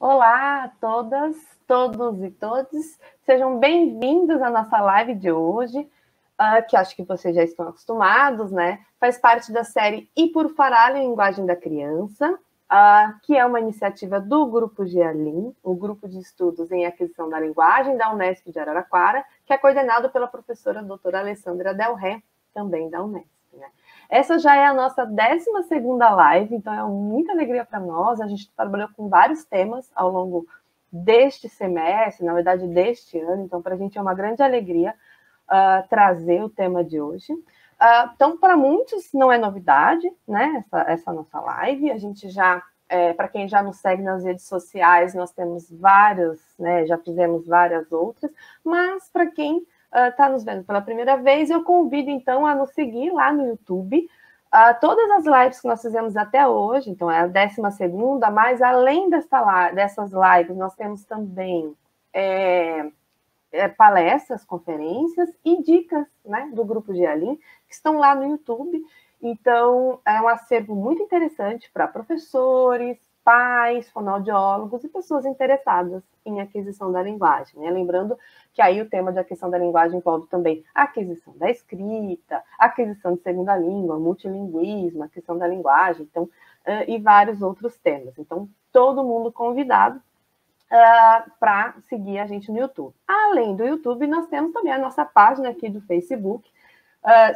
Olá a todas, todos e todos. Sejam bem-vindos à nossa live de hoje, que acho que vocês já estão acostumados, né? Faz parte da série E por Falar em Linguagem da Criança, que é uma iniciativa do Grupo GEALIN, o Grupo de Estudos em Aquisição da Linguagem da Unesp de Araraquara, que é coordenado pela professora doutora Alessandra Del Ré, também da Unesp, né? Essa já é a nossa 12ª live, então é muita alegria para nós. A gente trabalhou com vários temas ao longo deste semestre, na verdade deste ano, então para a gente é uma grande alegria trazer o tema de hoje. Então, para muitos não é novidade, né, essa nossa live. A gente já, para quem já nos segue nas redes sociais, nós temos várias, né, já fizemos várias outras, mas para quem está nos vendo pela primeira vez, eu convido, então, a nos seguir lá no YouTube. Todas as lives que nós fizemos até hoje, então é a 12ª, mas além dessas lives, nós temos também palestras, conferências e dicas, né, do Grupo GEALIN, que estão lá no YouTube. Então, é um acervo muito interessante para professores, pais, fonoaudiólogos e pessoas interessadas em aquisição da linguagem, né? Lembrando que aí o tema de aquisição da linguagem envolve também a aquisição da escrita, aquisição de segunda língua, multilinguismo, aquisição da linguagem, então, e vários outros temas. Então, todo mundo convidado para seguir a gente no YouTube. Além do YouTube, nós temos também a nossa página aqui do Facebook,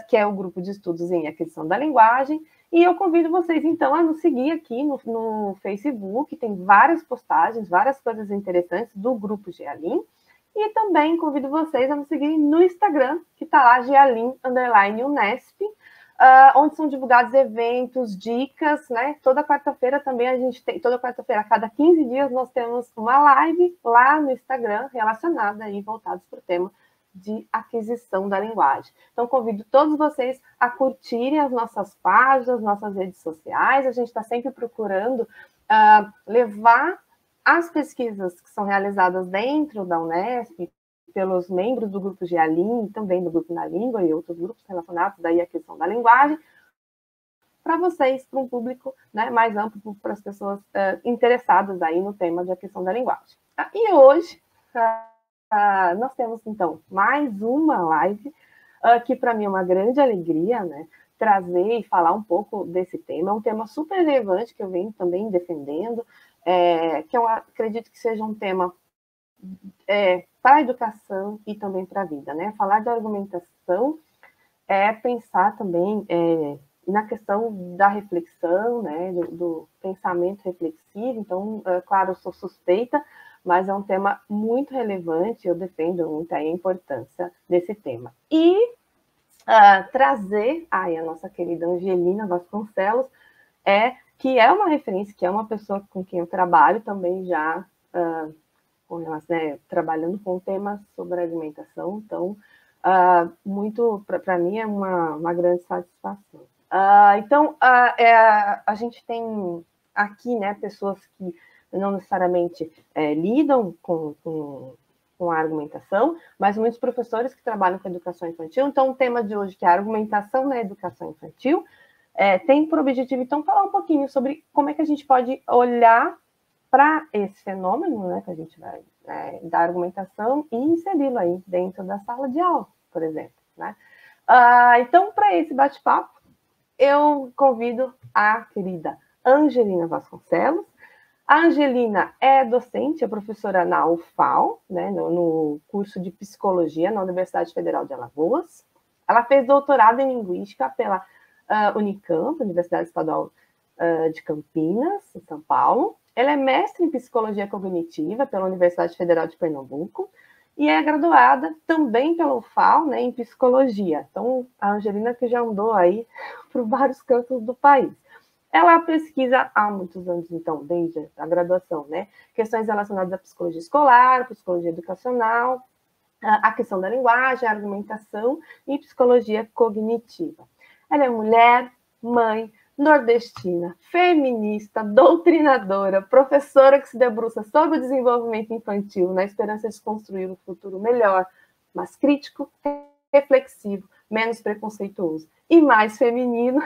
que é o Grupo de Estudos em Aquisição da Linguagem, e eu convido vocês, então, a nos seguir aqui no Facebook. Tem várias postagens, várias coisas interessantes do Grupo GEALIN, e também convido vocês a nos seguir no Instagram, que está lá, GEALIN_Unesp, onde são divulgados eventos, dicas, né? Toda quarta-feira também a gente tem, toda quarta-feira, a cada 15 dias, nós temos uma live lá no Instagram relacionada aí, voltados para o tema de aquisição da linguagem. Então, convido todos vocês a curtirem as nossas páginas, nossas redes sociais. A gente está sempre procurando levar as pesquisas que são realizadas dentro da Unesp, pelos membros do Grupo GEALIN, também do Grupo na Língua e outros grupos relacionados daí à questão da linguagem, para vocês, para um público, né, mais amplo, para as pessoas interessadas aí no tema de aquisição da linguagem. E hoje nós temos, então, mais uma live, que para mim é uma grande alegria, né, trazer e falar um pouco desse tema. É um tema super relevante que eu venho também defendendo, que eu acredito que seja um tema para a educação e também para a vida, né? Falar de argumentação é pensar também na questão da reflexão, né? Do pensamento reflexivo. Então, claro, eu sou suspeita, mas é um tema muito relevante, eu defendo muito a importância desse tema. E trazer a nossa querida Angelina Vasconcelos, que é uma referência, que é uma pessoa com quem eu trabalho também já, com elas, né, trabalhando com temas sobre alimentação. Então, muito, para mim, é uma grande satisfação. Então, a gente tem aqui, né, pessoas que não necessariamente lidam com a argumentação, mas muitos professores que trabalham com educação infantil. Então, o tema de hoje, que é a argumentação na educação infantil, tem por objetivo, então, falar um pouquinho sobre como é que a gente pode olhar para esse fenômeno, né, que a gente vai da argumentação e inseri-lo aí dentro da sala de aula, por exemplo, né? Então, para esse bate-papo, eu convido a querida Angelina Vasconcelos. A Angelina é docente, é professora na UFAL, né, no curso de Psicologia na Universidade Federal de Alagoas. Ela fez doutorado em Linguística pela Unicamp, Universidade Estadual de Campinas, em São Paulo. Ela é mestre em Psicologia Cognitiva pela Universidade Federal de Pernambuco e é graduada também pela UFAL, né, em Psicologia. Então, a Angelina que já andou aí por vários cantos do país. Ela pesquisa há muitos anos, então, desde a graduação, né, questões relacionadas à psicologia escolar, psicologia educacional, a questão da linguagem, a argumentação e psicologia cognitiva. Ela é mulher, mãe, nordestina, feminista, doutrinadora, professora que se debruça sobre o desenvolvimento infantil na esperança de construir um futuro melhor, mas crítico, reflexivo, menos preconceituoso e mais feminino.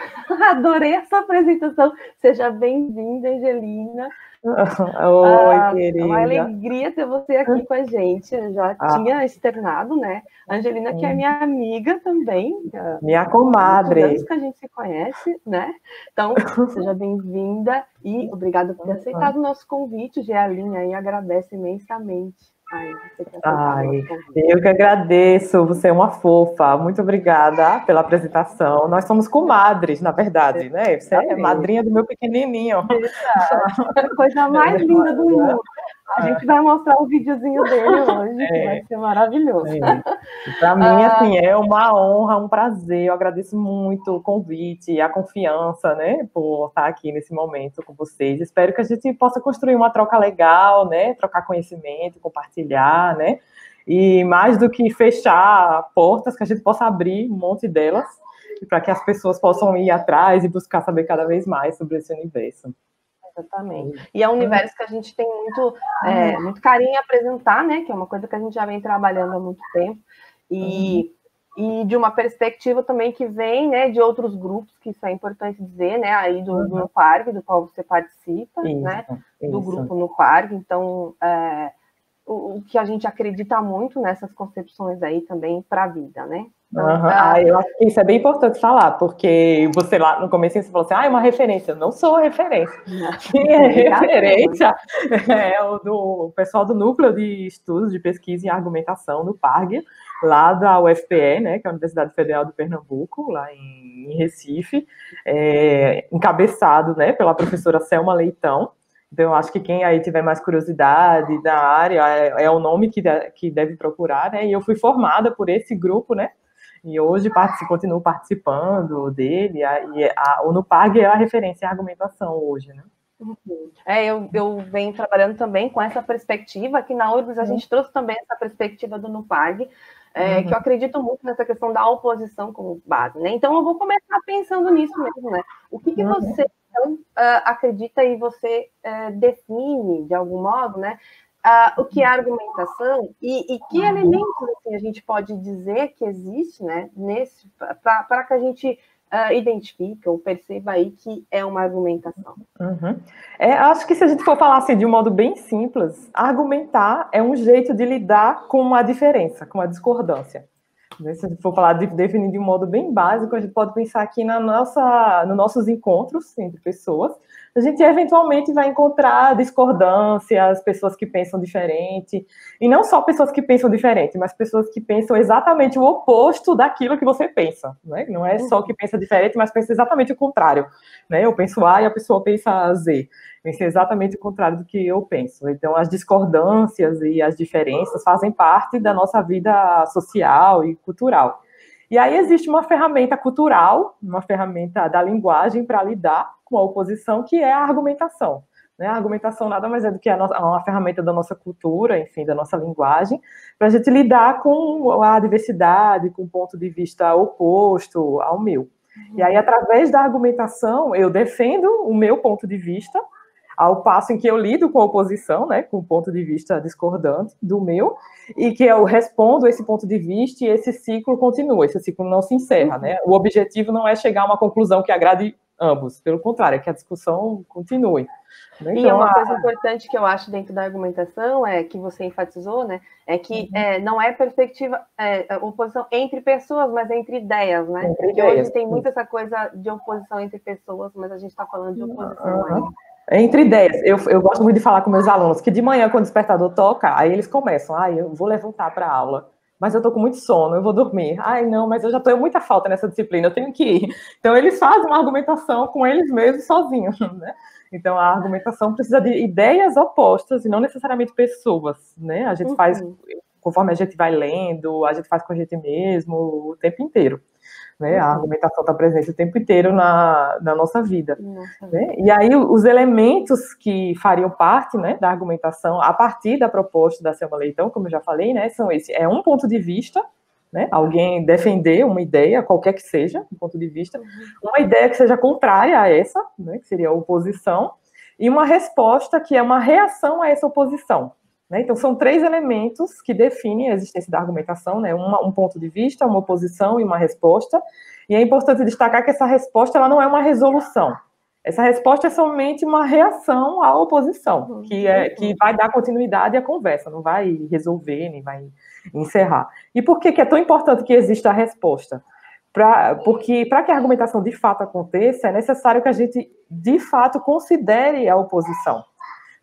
Adorei essa apresentação. Seja bem-vinda, Angelina. Oi, É uma querida. alegria ter você aqui com a gente. Eu já tinha externado, né? A Angelina, que é minha amiga também. Minha Há comadre. muitos anos que a gente se conhece, né? Então, seja bem-vinda e obrigada por ter aceitado o nosso convite. Gealine aí agradece imensamente. Eu que agradeço, você é uma fofa, muito obrigada pela apresentação. Nós somos comadres, na verdade, né? Você é madrinha do meu pequenininho. A coisa mais linda do mundo. A gente vai mostrar o videozinho dele hoje, que vai ser maravilhoso. Para mim, assim, é uma honra, um prazer. Eu agradeço muito o convite, a confiança, né, por estar aqui nesse momento com vocês. Espero que a gente possa construir uma troca legal, né, trocar conhecimento, compartilhar, né, e mais do que fechar portas, que a gente possa abrir um monte delas, para que as pessoas possam ir atrás e buscar saber cada vez mais sobre esse universo. Exatamente. E é um universo que a gente tem muito carinho em apresentar, né? Que é uma coisa que a gente já vem trabalhando há muito tempo. E de uma perspectiva também que vem, né, de outros grupos, que isso é importante dizer, né? Aí do NUPARG, do qual você participa, né? Do grupo NUPARG. Então, o que a gente acredita muito nessas concepções aí também para a vida, né? Então, eu acho que isso é bem importante falar, porque você lá no começo você falou assim, é uma referência. Eu não sou referência. Quem é referência é o pessoal do Núcleo de Estudos de Pesquisa e Argumentação, do PARG, lá da UFPE, né, que é a Universidade Federal de Pernambuco, lá em Recife, encabeçado, né, pela professora Selma Leitão. Então, eu acho que quem aí tiver mais curiosidade da área é o nome que deve procurar, né? E eu fui formada por esse grupo, né? E hoje continuo participando dele. O NUPARG é a referência à argumentação hoje, né? Eu venho trabalhando também com essa perspectiva, aqui na URGS a gente trouxe também essa perspectiva do NUPARG, que eu acredito muito nessa questão da oposição como base, né? Então eu vou começar pensando nisso mesmo, né? O que você acredita e você define, de algum modo, né? O que é argumentação e que elementos assim, a gente pode dizer que existe, né? Para que a gente identifique ou perceba aí que é uma argumentação. Acho que se a gente for falar assim de um modo bem simples, argumentar é um jeito de lidar com a diferença, com a discordância. Se a gente for falar definir de um modo bem básico, a gente pode pensar aqui nos nossos encontros entre pessoas. A gente eventualmente vai encontrar discordâncias, pessoas que pensam diferente, e não só pessoas que pensam diferente, mas pessoas que pensam exatamente o oposto daquilo que você pensa, né? Não é só que pensa diferente, mas pensa exatamente o contrário, né? Eu penso A e a pessoa pensa Z. Pensa exatamente o contrário do que eu penso. Então, as discordâncias e as diferenças fazem parte da nossa vida social e cultural. E aí existe uma ferramenta cultural, uma ferramenta da linguagem para lidar com a oposição, que é a argumentação. A argumentação nada mais é do que uma ferramenta da nossa cultura, enfim, da nossa linguagem, para a gente lidar com a diversidade, com o ponto de vista oposto ao meu. E aí, através da argumentação, eu defendo o meu ponto de vista, ao passo em que eu lido com a oposição, né, com o ponto de vista discordante do meu, e que eu respondo esse ponto de vista e esse ciclo continua, esse ciclo não se encerra, né? O objetivo não é chegar a uma conclusão que agrade ambos, pelo contrário, é que a discussão continue. Então, e uma coisa importante que eu acho dentro da argumentação, que você enfatizou, né, é que não é perspectiva, oposição entre pessoas, mas entre ideias, né? Porque hoje tem muito essa coisa de oposição entre pessoas, mas a gente está falando de oposição aí. Entre ideias, eu gosto muito de falar com meus alunos, que de manhã, quando o despertador toca, aí eles começam, eu vou levantar para a aula, mas eu tô com muito sono, eu vou dormir. Não, mas eu já tenho muita falta nessa disciplina, eu tenho que ir. Então, eles fazem uma argumentação com eles mesmos, sozinhos, né? Então, a argumentação precisa de ideias opostas e não necessariamente pessoas, né? A gente faz, conforme a gente vai lendo, a gente faz com a gente mesmo o tempo inteiro. Né? A argumentação está presente o tempo inteiro na nossa vida. Né? E aí, os elementos que fariam parte, né, da argumentação, a partir da proposta da Selma Leitão, como eu já falei, né, são esses. É um ponto de vista, né, alguém defender uma ideia, qualquer que seja, um ponto de vista, uma ideia que seja contrária a essa, né, que seria a oposição, e uma resposta que é uma reação a essa oposição. né? Então, são 3 elementos que definem a existência da argumentação, né? Um ponto de vista, uma oposição e uma resposta. E é importante destacar que essa resposta ela não é uma resolução. Essa resposta é somente uma reação à oposição, que vai dar continuidade à conversa, não vai resolver, nem vai encerrar. E por que é tão importante que exista a resposta? Porque para que a argumentação de fato aconteça, é necessário que a gente, de fato, considere a oposição.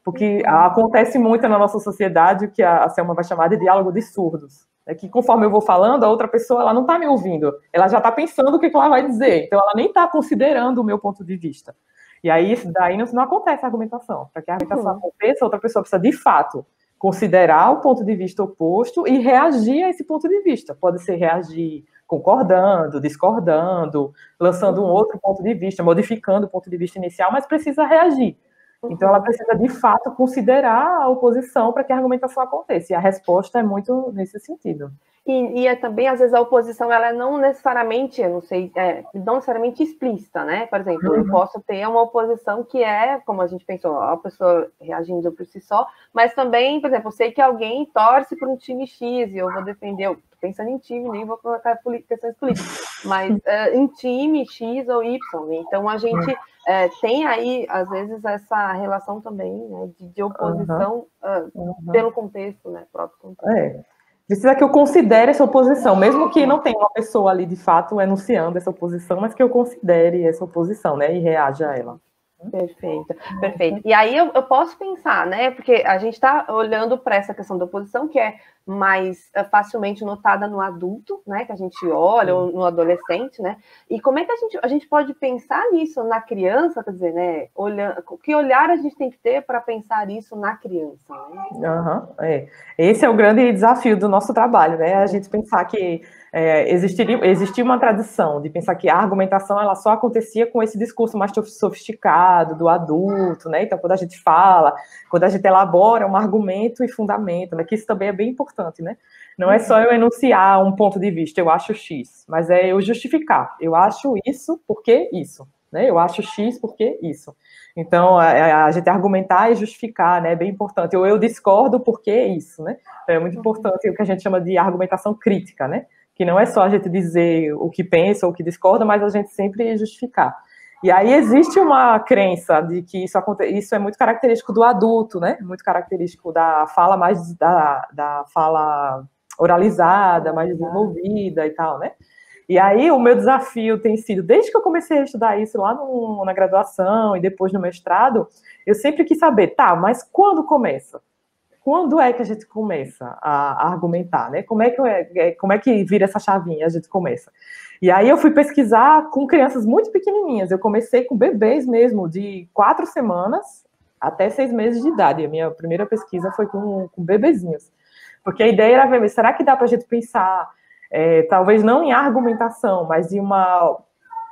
Porque acontece muito na nossa sociedade o que a Selma vai chamar de diálogo de surdos. É que conforme eu vou falando, a outra pessoa ela não está me ouvindo, ela já está pensando o que ela vai dizer, então ela nem está considerando o meu ponto de vista. E aí, isso daí não acontece a argumentação. Para que a argumentação aconteça, a outra pessoa precisa, de fato, considerar o ponto de vista oposto e reagir a esse ponto de vista. Pode ser reagir concordando, discordando, lançando um outro ponto de vista, modificando o ponto de vista inicial, mas precisa reagir. Então, ela precisa, de fato, considerar a oposição para que a argumentação aconteça. E a resposta é muito nesse sentido. E também, às vezes, a oposição, ela não necessariamente, eu não sei, não necessariamente explícita, né? Por exemplo, eu posso ter uma oposição que é, como a gente pensou, a pessoa reagindo por si só, mas também, por exemplo, eu sei que alguém torce por um time X e eu vou defender, eu tô pensando em time, nem vou colocar questões políticas, mas em time X ou Y. Então, a gente tem aí, às vezes, essa relação também, né, de oposição pelo contexto, né? Próprio contexto. Precisa que eu considere essa oposição, mesmo que não tenha uma pessoa ali, de fato, enunciando essa oposição, mas que eu considere essa oposição, né, e reaja a ela. Perfeito, perfeito. E aí eu posso pensar, né, porque a gente está olhando para essa questão da oposição, que é mais facilmente notada no adulto, né, que a gente olha, ou no adolescente, né, e como é que a gente pode pensar nisso na criança, quer dizer, né, que olhar a gente tem que ter para pensar isso na criança, né? Esse é o grande desafio do nosso trabalho, né, a gente pensar que existia uma tradição de pensar que a argumentação ela só acontecia com esse discurso mais sofisticado do adulto, né? Então, quando a gente fala, quando a gente elabora um argumento e fundamento, né? Que isso também é bem importante, né? Não é só eu enunciar um ponto de vista, eu acho X, mas é eu justificar. Eu acho isso porque isso, né? Eu acho X porque isso. Então, a gente argumentar e justificar, né? É bem importante. Ou eu discordo porque isso, né? Então, é muito importante o que a gente chama de argumentação crítica, né? Que não é só a gente dizer o que pensa ou o que discorda, mas a gente sempre justificar. E aí existe uma crença de que isso é muito característico do adulto, né? Muito característico da fala da fala oralizada, mais desenvolvida e tal, né? E aí o meu desafio tem sido, desde que eu comecei a estudar isso lá na graduação e depois no mestrado, eu sempre quis saber, tá, mas quando começa? Quando é que a gente começa a argumentar, né? Como é que vira essa chavinha, a gente começa? E aí eu fui pesquisar com crianças muito pequenininhas. Eu comecei com bebês mesmo, de 4 semanas até 6 meses de idade. A minha primeira pesquisa foi com bebezinhos. Porque a ideia era ver, será que dá para a gente pensar, talvez não em argumentação, mas em uma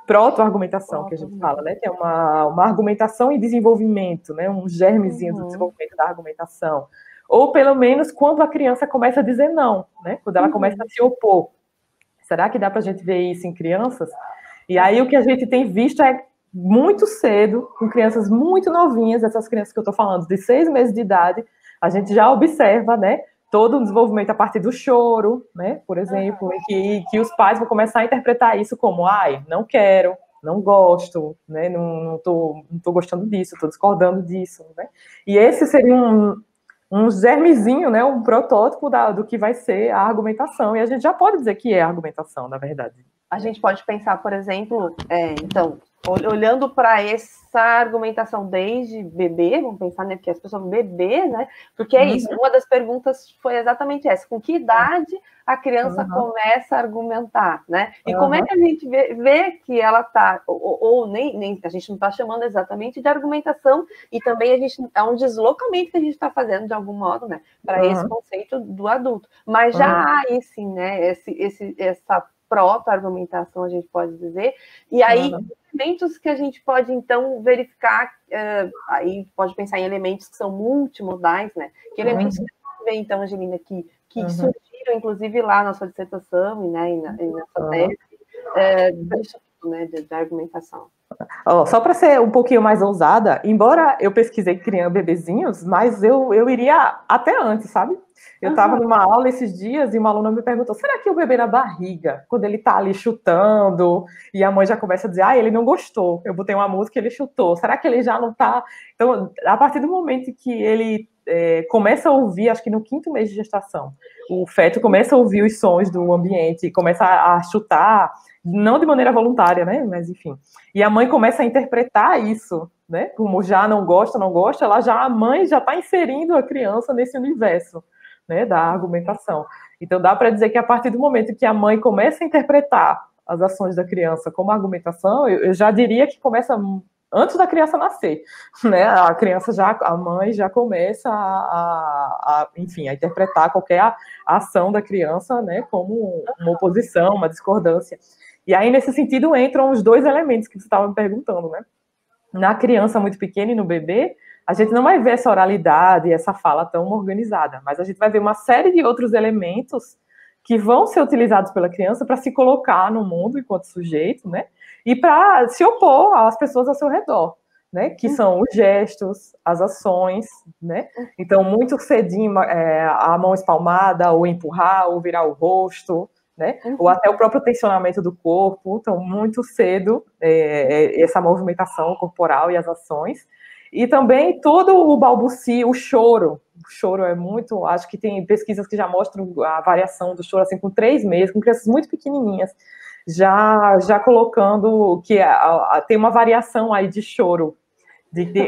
proto-argumentação, que a gente fala, né? Que é uma argumentação em desenvolvimento, né? Um germezinho do desenvolvimento da argumentação. Ou, pelo menos, quando a criança começa a dizer não, né? Quando ela começa a se opor. Será que dá para a gente ver isso em crianças? E aí, o que a gente tem visto é muito cedo, com crianças muito novinhas, essas crianças que eu estou falando, de 6 meses de idade, a gente já observa, né? Todo o desenvolvimento a partir do choro, né? Por exemplo, em que os pais vão começar a interpretar isso como, não quero, não gosto, né? Não tô gostando disso, estou discordando disso, né? E esse seria um germezinho, né, um protótipo do que vai ser a argumentação, e a gente já pode dizer que é a argumentação, na verdade. A gente pode pensar, por exemplo, então, olhando para essa argumentação desde bebê, vamos pensar, né, porque as pessoas bebê, né, porque é isso, uma das perguntas foi exatamente essa, com que idade a criança começa a argumentar, né, e como é que a gente vê que ela está, ou nem a gente não está chamando exatamente de argumentação, e também é um deslocamento que a gente está fazendo, de algum modo, né, para esse conceito do adulto, mas já há aí sim, né, essa proto-argumentação, a gente pode dizer, e aí elementos que a gente pode, então, verificar, aí pode pensar em elementos que são multimodais, né? Que elementos que você vê, então, Angelina, que surgiram, inclusive, lá na sua dissertação e na sua tese, disso tudo, né, de argumentação. Ó, só para ser um pouquinho mais ousada, embora eu pesquisei criando bebezinhos, mas eu iria até antes, sabe? Eu estava numa aula esses dias e uma aluna me perguntou: será que o bebê na barriga, quando ele está ali chutando, e a mãe já começa a dizer, ele não gostou, eu botei uma música e ele chutou, será que ele já não está? Então, a partir do momento que ele começa a ouvir, acho que no 5º mês de gestação, o feto começa a ouvir os sons do ambiente, começa a chutar, não de maneira voluntária, né? Mas enfim. E a mãe começa a interpretar isso, né? Como já não gosta, a mãe já está inserindo a criança nesse universo, né? Da argumentação. Então dá para dizer que a partir do momento que a mãe começa a interpretar as ações da criança como argumentação, eu já diria que começa antes da criança nascer, né? A mãe já começa enfim, a interpretar qualquer ação da criança, né? Como uma oposição, uma discordância. E aí, nesse sentido, entram os 2 elementos que você estava me perguntando, né? Na criança muito pequena e no bebê, a gente não vai ver essa oralidade, essa fala tão organizada, mas a gente vai ver uma série de outros elementos que vão ser utilizados pela criança para se colocar no mundo enquanto sujeito, né? E para se opor às pessoas ao seu redor, né? Que são os gestos, as ações, né? Então, muito cedinho, a mão espalmada, ou empurrar, ou virar o rosto, né? Ou até o próprio tensionamento do corpo. Então, muito cedo, essa movimentação corporal e as ações. E também todo o balbucio, o choro. O choro é muito... Acho que tem pesquisas que já mostram a variação do choro, assim, com 3 meses, com crianças muito pequenininhas, já colocando que tem uma variação aí de choro.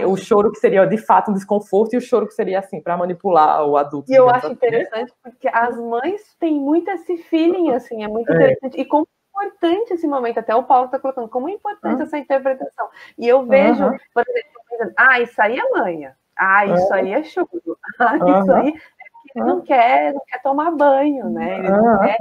O choro que seria, de fato, um desconforto, e o choro que seria, assim, para manipular o adulto. E eu acho interessante, porque as mães têm muito esse feeling, assim, é muito interessante. E como é importante esse momento, até o Paulo está colocando, como é importante essa interpretação. E eu vejo, por exemplo, isso aí é manha, isso aí é choro, isso aí é que ele não quer tomar banho, né? Ele não quer.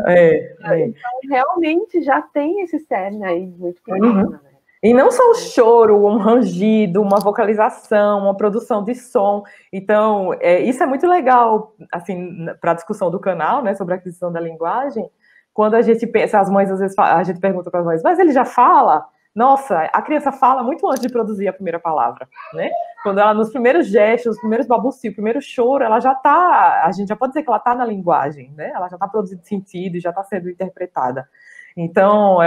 Então, realmente, já tem esse cerne aí muito pequeno, né? E não só o choro, um rangido, uma vocalização, uma produção de som. Então, isso é muito legal, assim, para a discussão do canal, né, sobre a aquisição da linguagem. Quando a gente pensa, as mães, às vezes, a gente pergunta para as mães, mas ele já fala? Nossa, a criança fala muito antes de produzir a primeira palavra, né? Quando ela, nos primeiros gestos, os primeiros balbucios, o primeiro choro, ela já está, a gente já pode dizer que ela está na linguagem, né? Ela já está produzindo sentido e já está sendo interpretada. Então,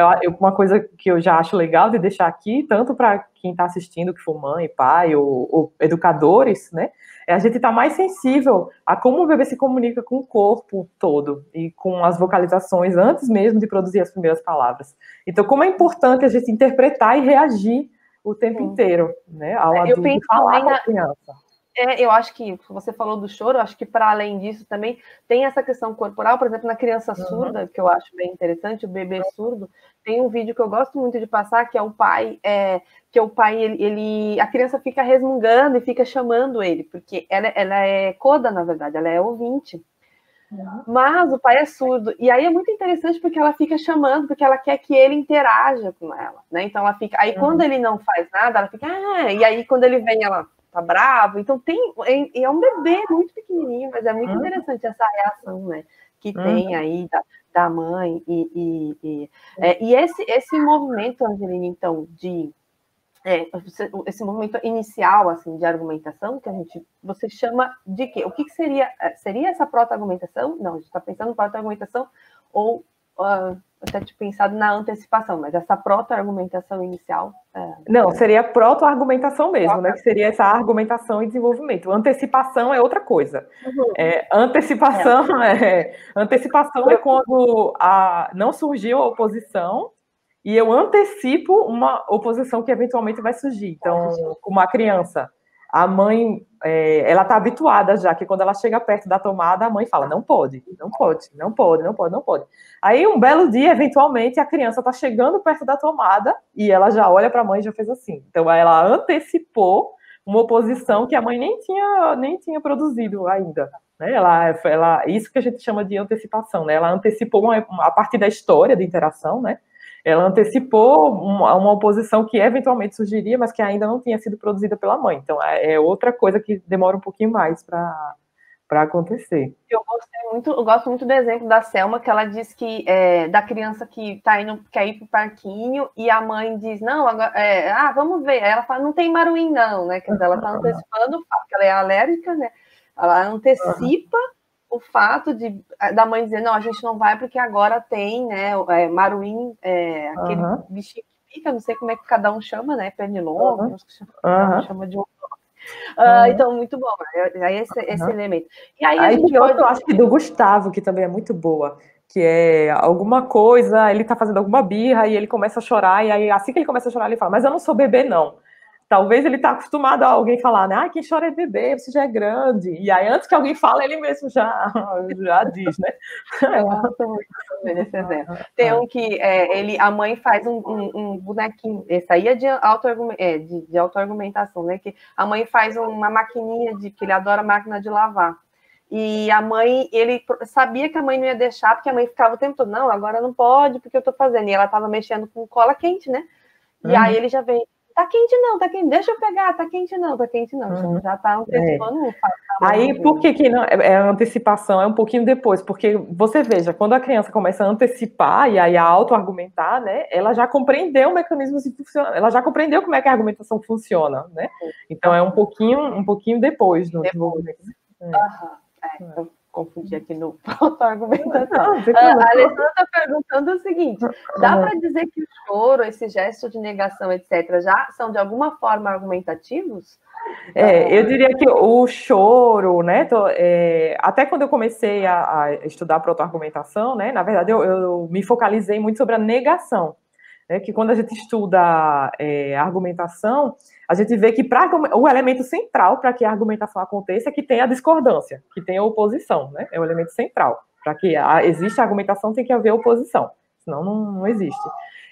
uma coisa que eu já acho legal de deixar aqui, tanto para quem está assistindo, que for mãe, pai ou educadores, né, é a gente estar mais sensível a como o bebê se comunica com o corpo todo e com as vocalizações antes mesmo de produzir as primeiras palavras. Então, como é importante a gente interpretar e reagir o tempo inteiro, né, ao adulto falar com a criança. Eu acho que você falou do choro, acho que para além disso também tem essa questão corporal, por exemplo, na criança surda, que eu acho bem interessante, o bebê surdo, tem um vídeo que eu gosto muito de passar, que é o pai, a criança fica resmungando e fica chamando ele, porque ela é coda, na verdade, ela é ouvinte. Mas o pai é surdo, e aí é muito interessante porque ela fica chamando, porque ela quer que ele interaja com ela, né? Então ela fica, aí quando ele não faz nada, ela fica, e aí quando ele vem, ela tá bravo. Então é um bebê muito pequenininho, mas é muito interessante essa reação, né, que tem aí da mãe e esse movimento, Angelina, então, esse movimento inicial, assim, de argumentação, que você chama de quê? O que seria essa proto-argumentação? Não, a gente está pensando em proto-argumentação ou até tinha pensado na antecipação, mas essa proto-argumentação inicial... Não, seria proto-argumentação mesmo, né? Que seria essa argumentação e desenvolvimento. Antecipação é outra coisa. Antecipação é quando não surgiu a oposição e eu antecipo uma oposição que eventualmente vai surgir. Então, como a criança, a mãe, ela está habituada já, que quando ela chega perto da tomada, a mãe fala, não pode, não pode, não pode, não pode, não pode. Aí, um belo dia, eventualmente, a criança está chegando perto da tomada e ela já olha para a mãe e já fez assim. Então, ela antecipou uma oposição que a mãe nem tinha produzido ainda. Né? Isso que a gente chama de antecipação, né? Ela antecipou a partir da história de interação, né? Ela antecipou uma oposição que eventualmente surgiria, mas que ainda não tinha sido produzida pela mãe. Então, é outra coisa que demora um pouquinho mais para acontecer. Eu gosto muito do exemplo da Selma, que ela diz que da criança que quer ir para o parquinho e a mãe diz, não, agora, vamos ver. Aí ela fala, não tem maruim não, né? Quer dizer, ela está antecipando o fato, porque ela é alérgica, né? Ela antecipa o fato da mãe dizer, não, a gente não vai porque agora tem, né, maruim, aquele bichinho que pica, não sei como é que cada um chama, né? Pernilongo, chama de outro. Então, muito bom, aí esse elemento. E aí a gente eu acho que do Gustavo, que também é muito boa, que é alguma coisa, ele tá fazendo alguma birra e ele começa a chorar, e aí assim que ele começa a chorar, ele fala, mas eu não sou bebê, não. Talvez ele tá acostumado a alguém falar, né? Quem chora é bebê, você já é grande. E aí, antes que alguém fale, ele mesmo já diz, né? Eu gosto muito desse exemplo. Tem um que a mãe faz um bonequinho, esse aí é de auto-argumentação, né? Que a mãe faz uma maquininha que ele adora máquina de lavar. E a mãe, ele sabia que a mãe não ia deixar, porque a mãe ficava o tempo todo, não, agora não pode, porque eu tô fazendo. E ela tava mexendo com cola quente, né? E aí ele já vem, tá quente não, tá quente, deixa eu pegar, tá quente não, tá quente não. Então já tá antecipando. Aí, por que não é antecipação? É um pouquinho depois, porque você veja, quando a criança começa a antecipar e aí a auto-argumentar, né, ela já compreendeu o mecanismo de funcionar, ela já compreendeu como é que a argumentação funciona, né? Então é um pouquinho depois do desenvolvimento. Eu confundi aqui no auto-argumentação. A Alessandra está perguntando o seguinte: dá para dizer que o choro, esse gesto de negação, etc., já são de alguma forma argumentativos? Eu diria que o choro, né? Até quando eu comecei a estudar proto-argumentação, né? Na verdade, eu me focalizei muito sobre a negação. Né, que quando a gente estuda a argumentação, a gente vê que o elemento central para que a argumentação aconteça é que tem a discordância, que tem a oposição, né? É o elemento central. Para que exista a argumentação, tem que haver oposição, senão não existe.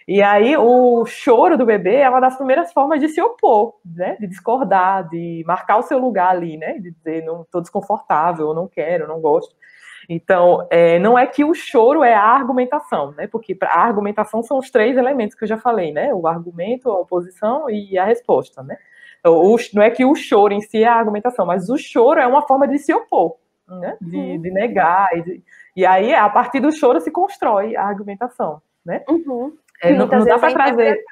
E aí, o choro do bebê é uma das primeiras formas de se opor, né? De discordar, de marcar o seu lugar ali, né? De dizer, não estou desconfortável, eu não quero, eu não gosto. Então, não é que o choro é a argumentação, né? Porque a argumentação são os 3 elementos que eu já falei, né? O argumento, a oposição e a resposta, né? Então, não é que o choro em si é a argumentação, mas o choro é uma forma de se opor, né? De negar. E aí, a partir do choro, se constrói a argumentação, né? Não dá para trazer...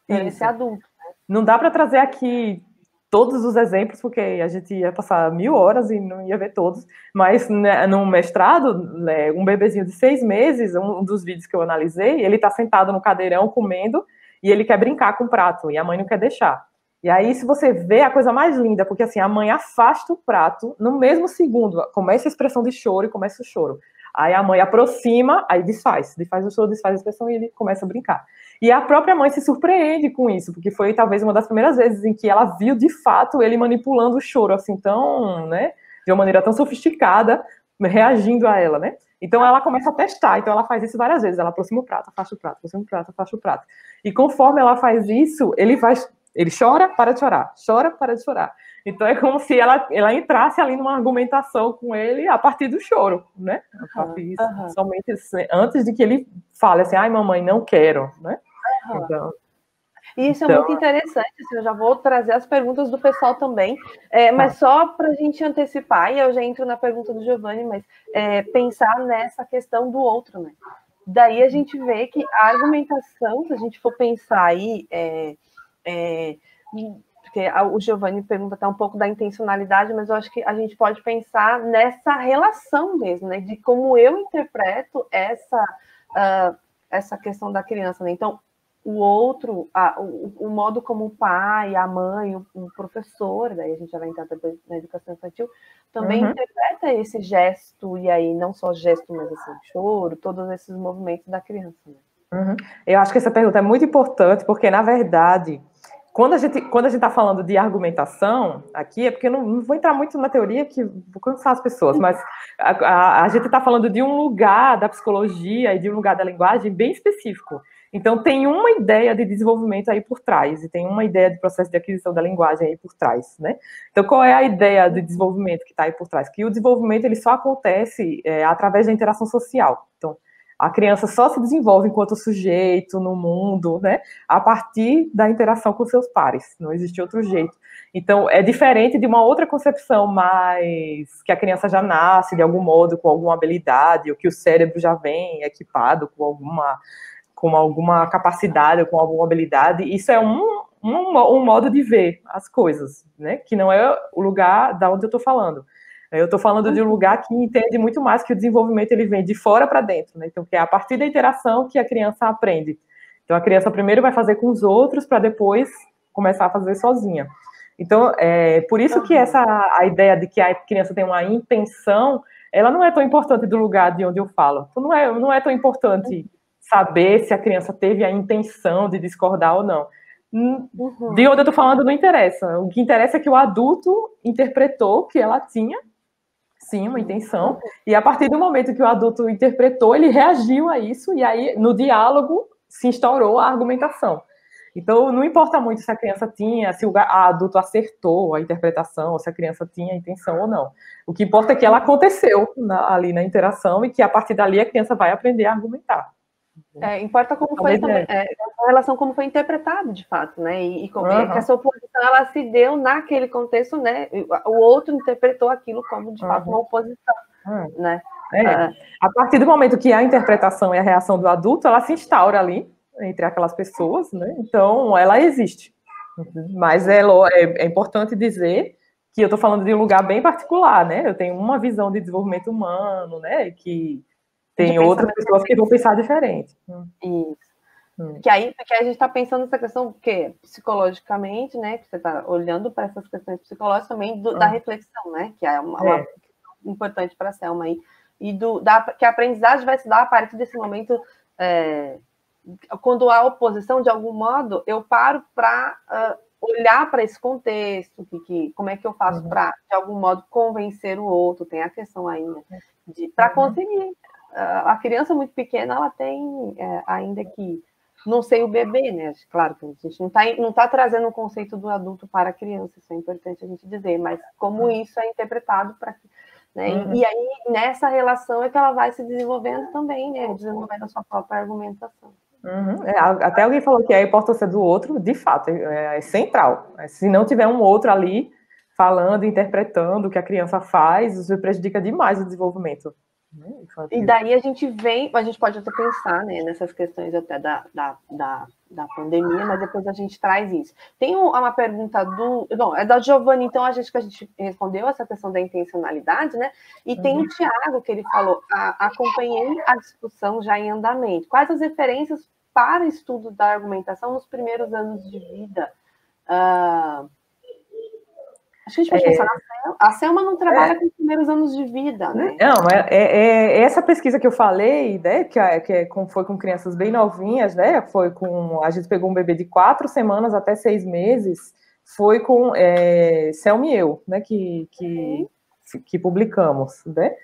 Esse adulto, né? Não dá para trazer aqui todos os exemplos, porque a gente ia passar 1000 horas e não ia ver todos, mas né, no mestrado, né, um bebezinho de 6 meses, um dos vídeos que eu analisei, ele está sentado no cadeirão comendo e ele quer brincar com o prato, e a mãe não quer deixar. E aí, se você vê a coisa mais linda, porque assim, a mãe afasta o prato, no mesmo segundo, começa a expressão de choro e começa o choro. Aí a mãe aproxima, aí desfaz o choro, desfaz a expressão e ele começa a brincar. E a própria mãe se surpreende com isso, porque foi talvez uma das primeiras vezes em que ela viu de fato ele manipulando o choro, assim, tão, né, de uma maneira tão sofisticada, reagindo a ela, né? Então ela começa a testar, então ela faz isso várias vezes, ela aproxima o prato, afasta o prato, aproxima o prato, afasta o prato. E conforme ela faz isso, ele chora, para de chorar, chora, para de chorar. Então é como se ela entrasse ali numa argumentação com ele a partir do choro, né? A partir somente antes de que ele fale assim, ai mamãe, não quero, né? Então, isso é muito interessante, assim, eu já vou trazer as perguntas do pessoal também, mas só para a gente antecipar, e eu já entro na pergunta do Giovanni, mas pensar nessa questão do outro, né? Daí a gente vê que a argumentação, se a gente for pensar aí, porque o Giovanni pergunta até um pouco da intencionalidade, mas eu acho que a gente pode pensar nessa relação mesmo, né? De como eu interpreto essa questão da criança, né? Então, o outro, o modo como o pai, a mãe, o professor, daí a gente já vai entrar depois na educação infantil, também interpreta esse gesto, e aí não só gesto, mas assim, choro, todos esses movimentos da criança, né? Eu acho que essa pergunta é muito importante, porque, na verdade, quando a gente está falando de argumentação aqui, é porque eu não vou entrar muito na teoria, que vou cansar as pessoas, mas a gente está falando de um lugar da psicologia e de um lugar da linguagem bem específico. Então, tem uma ideia de desenvolvimento aí por trás, e tem uma ideia de processo de aquisição da linguagem aí por trás, né? Então, qual é a ideia de desenvolvimento que está aí por trás? Que o desenvolvimento, ele só acontece através da interação social. Então, A criança só se desenvolve enquanto sujeito no mundo, né, a partir da interação com seus pares. Não existe outro jeito. Então, é diferente de uma outra concepção mais que a criança já nasce, de algum modo, com alguma habilidade, ou que o cérebro já vem equipado com alguma capacidade, ou com alguma habilidade. Isso é um modo de ver as coisas, né? Que não é o lugar da onde eu estou falando. Eu estou falando de um lugar que entende muito mais que o desenvolvimento ele vem de fora para dentro, né? Então, que é a partir da interação que a criança aprende. Então, a criança primeiro vai fazer com os outros para depois começar a fazer sozinha. Então, por isso que a ideia de que a criança tem uma intenção, ela não é tão importante do lugar de onde eu falo. Então, não é tão importante saber se a criança teve a intenção de discordar ou não. De onde eu estou falando não interessa. O que interessa é que o adulto interpretou que ela tinha, sim, uma intenção, e a partir do momento que o adulto interpretou, ele reagiu a isso, e aí, no diálogo, se instaurou a argumentação. Então, não importa muito se a criança tinha, se o adulto acertou a interpretação, ou se a criança tinha a intenção ou não. O que importa é que ela aconteceu ali na interação, e que a partir dali a criança vai aprender a argumentar. Importa como foi também, a relação como foi interpretado, de fato, né? E que essa oposição ela se deu naquele contexto, né? O outro interpretou aquilo como, de fato, uma oposição, né? A partir do momento que a interpretação e a reação do adulto, ela se instaura ali, entre aquelas pessoas, né? Então, ela existe. Mas é importante dizer que eu estou falando de um lugar bem particular, né? Eu tenho uma visão de desenvolvimento humano, né? Que tem outras pessoas que vão pensar diferente. Isso. Porque a gente está pensando nessa questão, porque psicologicamente, né? Que você está olhando para essas questões psicológicas também da reflexão, né? Que é uma importante para a Selma aí. E que a aprendizagem vai se dar a partir desse momento. Quando há oposição, de algum modo, eu paro para olhar para esse contexto, como é que eu faço para, de algum modo, convencer o outro, tem a questão ainda, para conseguir. A criança muito pequena, ela tem ainda que, não sei o bebê, né? Claro que a gente não está trazendo o conceito do adulto para a criança, isso é importante a gente dizer, mas como isso é interpretado para... Né? E aí, nessa relação é que ela vai se desenvolvendo também, né? Desenvolvendo a sua própria argumentação. Até alguém falou que a importância do outro, de fato, é central. Se não tiver um outro ali falando, interpretando o que a criança faz, isso prejudica demais o desenvolvimento. E daí a gente pode até pensar, né, nessas questões até da pandemia, mas depois a gente traz isso. Tem uma pergunta é da Giovanni, então a gente respondeu essa questão da intencionalidade, né? E tem o Tiago, que ele falou, acompanhei a discussão já em andamento. Quais as referências para estudo da argumentação nos primeiros anos de vida? Acho que a gente pode pensar na Selma. A Selma não trabalha com os primeiros anos de vida, né? Não, essa pesquisa que eu falei, né, foi com crianças bem novinhas, né, a gente pegou um bebê de 4 semanas até 6 meses, foi com Selma e eu, né, que publicamos, né?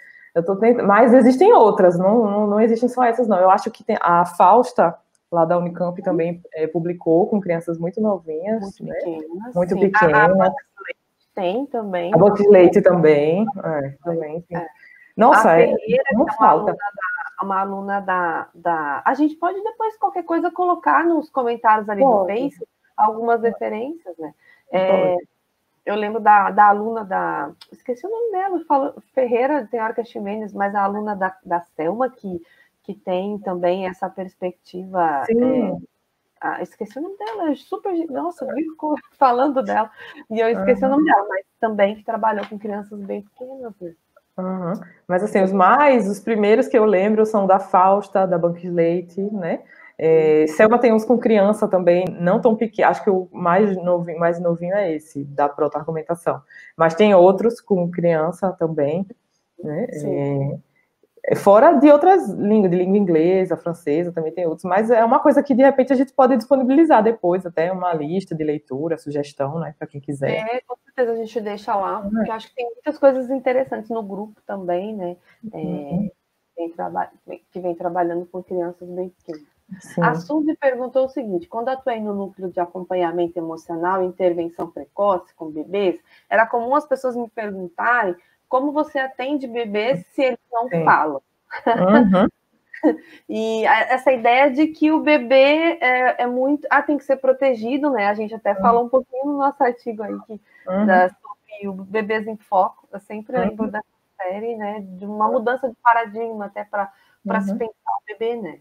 Mas existem outras, não existem só essas, não. Eu acho que tem a Fausta, lá da Unicamp, também publicou com crianças muito novinhas, muito pequenas. Tem também. A Banca de Leite também. Também tem. Nossa, a Ferreira, não falta. Uma aluna da... A gente pode depois, qualquer coisa, colocar nos comentários ali do Face algumas referências, né? Eu lembro da aluna da... Esqueci o nome dela, Ferreira, tem hora que é Ximenes, mas a aluna da Selma, que tem também essa perspectiva... esqueci o nome dela, nossa, eu fico falando dela, e eu esqueci o nome dela, mas também que trabalhou com crianças bem pequenas, né? Mas assim, os primeiros que eu lembro são da Fausta, da Banca de Leite, né? Selma tem uns com criança também, não tão pequeno, acho que o mais novinho é esse, da proto-argumentação, mas tem outros com criança também, né? Fora de outras línguas, de língua inglesa, francesa, também tem outros, mas é uma coisa que de repente a gente pode disponibilizar depois, até uma lista de leitura, sugestão, né, para quem quiser. Com certeza a gente deixa lá, porque eu acho que tem muitas coisas interessantes no grupo também, né, que vem trabalhando com crianças bem pequenas. Sim. A Suzy perguntou o seguinte: quando atuei no núcleo de acompanhamento emocional e intervenção precoce com bebês, era comum as pessoas me perguntarem como você atende bebês se eles não falam. E essa ideia de que o bebê é muito... tem que ser protegido, né? A gente até falou um pouquinho no nosso artigo aí, sobre o Bebês em Foco. Eu sempre lembro dessa série, né? De uma mudança de paradigma até para se pensar o bebê, né?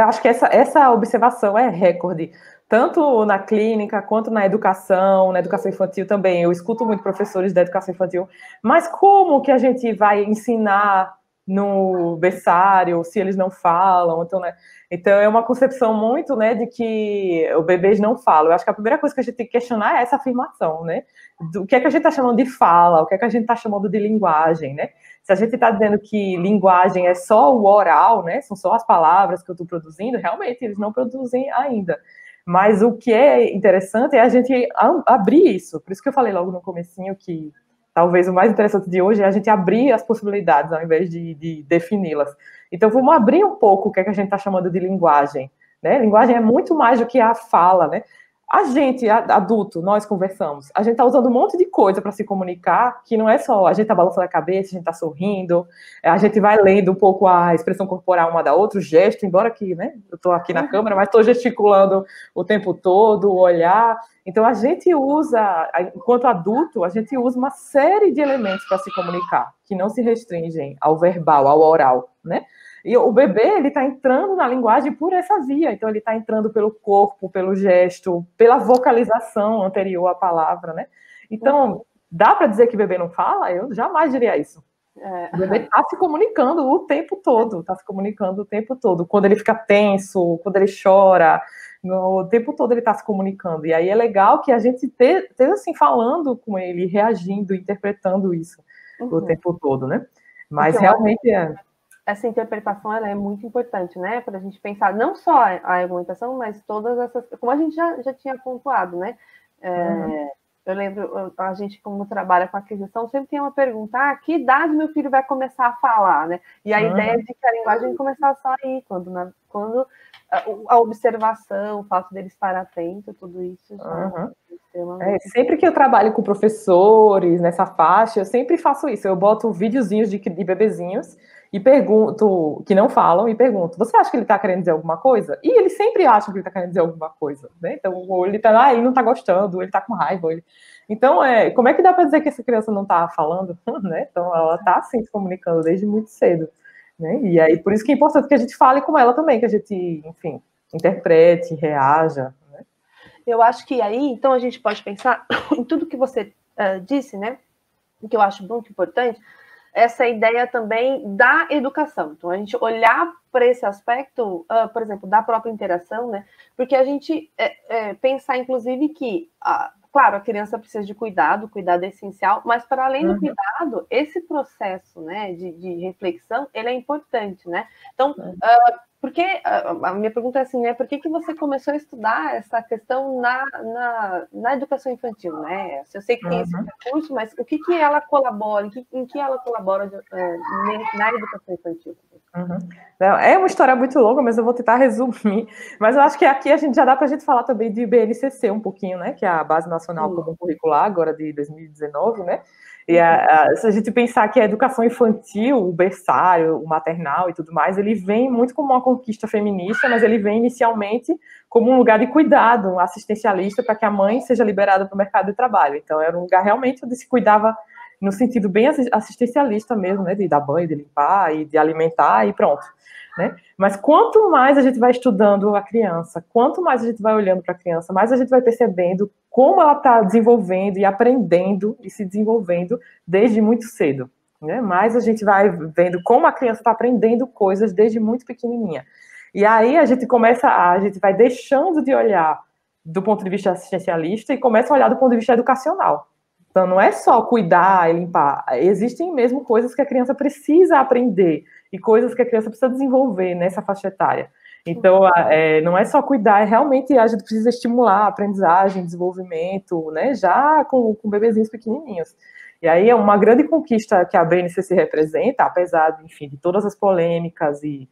Acho que essa observação é recorde, tanto na clínica quanto na educação infantil também. Eu escuto muito professores da educação infantil, mas como que a gente vai ensinar no berçário se eles não falam? Então, né? Então é uma concepção muito, né, de que os bebês não falam. Eu acho que a primeira coisa que a gente tem que questionar é essa afirmação, né? Do que é que a gente está chamando de fala, o que é que a gente está chamando de linguagem, né? Se a gente está dizendo que linguagem é só o oral, né? São só as palavras que eu estou produzindo, realmente eles não produzem ainda. Mas o que é interessante é a gente abrir isso. Por isso que eu falei logo no comecinho que talvez o mais interessante de hoje é a gente abrir as possibilidades ao invés de defini-las. Então vamos abrir um pouco o que é que a gente está chamando de linguagem, né? Linguagem é muito mais do que a fala, né? A gente, adulto, nós conversamos, a gente está usando um monte de coisa para se comunicar, que não é só a gente está balançando a cabeça, a gente está sorrindo, a gente vai lendo um pouco a expressão corporal uma da outra, o gesto, embora que, né, eu estou aqui na câmera, mas estou gesticulando o tempo todo, o olhar. Então, a gente usa, enquanto adulto, a gente usa uma série de elementos para se comunicar, que não se restringem ao verbal, ao oral, né? E o bebê, ele está entrando na linguagem por essa via. Então, ele está entrando pelo corpo, pelo gesto, pela vocalização anterior à palavra, né? Então, dá para dizer que o bebê não fala? Eu jamais diria isso. O bebê está se comunicando o tempo todo, está se comunicando o tempo todo. Quando ele fica tenso, quando ele chora, o tempo todo ele está se comunicando. E aí é legal que a gente esteja assim, falando com ele, reagindo, interpretando isso o tempo todo, né? Mas realmente essa interpretação ela é muito importante, né? Para a gente pensar não só a argumentação, mas todas essas, como a gente já tinha pontuado, né? Eu lembro, a gente, como trabalha com aquisição, sempre tem uma pergunta: que idade meu filho vai começar a falar, né? E a ideia de que a linguagem começar a sair, quando a observação, o fato dele estar atento, tudo isso. Sempre que eu trabalho com professores nessa faixa, eu sempre faço isso. Eu boto videozinhos de bebezinhos e pergunto, que não falam, e pergunto: você acha que ele está querendo dizer alguma coisa? E eles sempre acham que ele está querendo dizer alguma coisa, né? Então, ou ele está lá, ele não está gostando, ou ele está com raiva. Então, como é que dá para dizer que essa criança não está falando? Né? Então, ela está, sim, se comunicando desde muito cedo. Né? E aí, por isso que é importante que a gente fale com ela também, que a gente, enfim, interprete, reaja. Né? Eu acho que aí, então, a gente pode pensar em tudo que você disse, né? Que eu acho muito importante, essa ideia também da educação. Então, a gente olhar para esse aspecto, por exemplo, da própria interação, né? Porque a gente pensar, inclusive, que, claro, a criança precisa de cuidado é essencial, mas para além do cuidado, esse processo, né, de reflexão, ele é importante, né? Então, porque a minha pergunta é assim, né? Por que você começou a estudar essa questão na educação infantil, né? Eu sei que tem esse recurso, mas o que ela colabora, em que ela colabora na educação infantil? É uma história muito longa, mas eu vou tentar resumir. Mas eu acho que aqui já dá para a gente falar também de BNCC um pouquinho, né? Que é a Base Nacional Comum Curricular, agora de 2019, né? E se a gente pensar que a educação infantil, o berçário, o maternal e tudo mais, ele vem muito como uma conquista feminista, mas ele vem inicialmente como um lugar de cuidado assistencialista para que a mãe seja liberada para o mercado de trabalho. Então, era um lugar realmente onde se cuidava no sentido bem assistencialista mesmo, né? De dar banho, de limpar e de alimentar e pronto. Né? Mas quanto mais a gente vai estudando a criança, quanto mais a gente vai olhando para a criança, mais a gente vai percebendo como ela está desenvolvendo e aprendendo e se desenvolvendo desde muito cedo. Né? Mais a gente vai vendo como a criança está aprendendo coisas desde muito pequenininha. E aí a gente vai deixando de olhar do ponto de vista assistencialista e começa a olhar do ponto de vista educacional. Então, não é só cuidar e limpar. Existem mesmo coisas que a criança precisa aprender e coisas que a criança precisa desenvolver nessa faixa etária. Então, não é só cuidar, realmente a gente precisa estimular a aprendizagem, desenvolvimento, né, já com bebezinhos pequenininhos. E aí é uma grande conquista que a BNCC representa, apesar, enfim, de todas as polêmicas e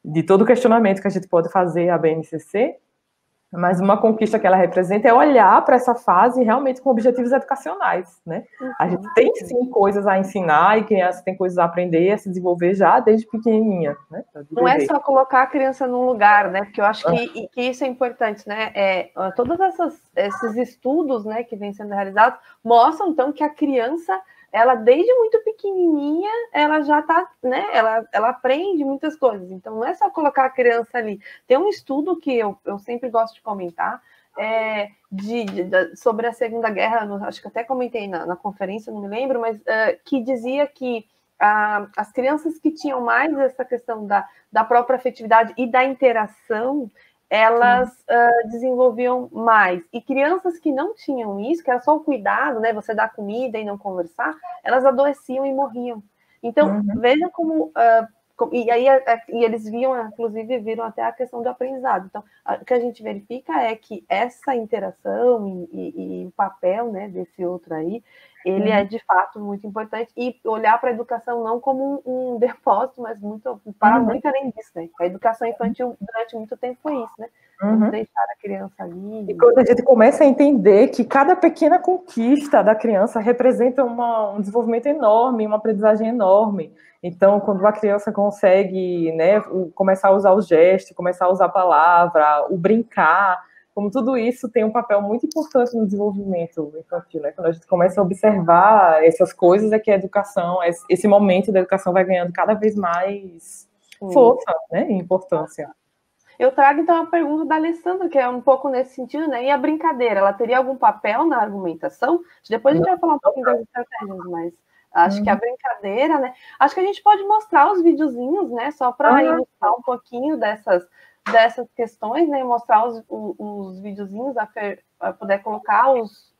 de todo o questionamento que a gente pode fazer à BNCC, Mas uma conquista que ela representa é olhar para essa fase realmente com objetivos educacionais, né? A gente tem, sim, coisas a ensinar e criança tem coisas a aprender, a se desenvolver já desde pequenininha, né? Não é só colocar a criança num lugar, né? Porque eu acho que isso é importante, né? Todos esses estudos, né, que vêm sendo realizados mostram, então, que a criança, ela desde muito pequenininha, ela já está, né? Ela aprende muitas coisas. Então, não é só colocar a criança ali. Tem um estudo que eu sempre gosto de comentar, sobre a Segunda Guerra, acho que até comentei na conferência, não me lembro, mas que dizia que as crianças que tinham mais essa questão da própria afetividade e da interação, elas desenvolviam mais. E crianças que não tinham isso, que era só o cuidado, né, você dar comida e não conversar, elas adoeciam e morriam. Então, veja como... e aí e eles inclusive viram até a questão do aprendizado. Então, o que a gente verifica é que essa interação e o papel, né, desse outro aí, ele é de fato muito importante, e olhar para a educação não como um depósito, mas muito além disso, né? A educação infantil durante muito tempo foi isso, né? Vamos deixar a criança ali. E quando a gente começa a entender que cada pequena conquista da criança representa um desenvolvimento enorme, uma aprendizagem enorme. Então, quando a criança consegue, né, começar a usar o gesto, começar a usar a palavra, o brincar, como tudo isso tem um papel muito importante no desenvolvimento infantil, né? Quando a gente começa a observar essas coisas, é que a educação, esse momento da educação vai ganhando cada vez mais força, né, e importância. Eu trago, então, a pergunta da Alessandra, que é um pouco nesse sentido, né? E a brincadeira, ela teria algum papel na argumentação? Depois a gente vai falar um pouquinho das estratégias, mas acho que a brincadeira, né? Acho que a gente pode mostrar os videozinhos, né? Só para ilustrar um pouquinho dessas questões, né? Mostrar os videozinhos, para poder colocar os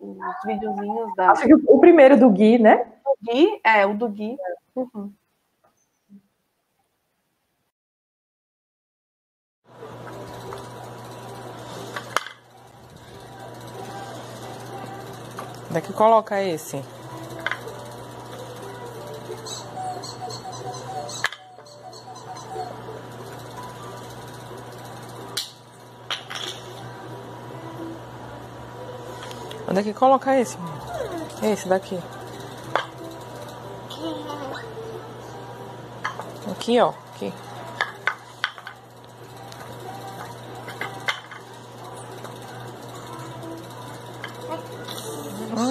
videozinhos da... Acho que o primeiro do Gui, né? O do Gui. Onde é que coloca esse? Onde é que coloca esse? Esse daqui. Aqui, ó. Aqui.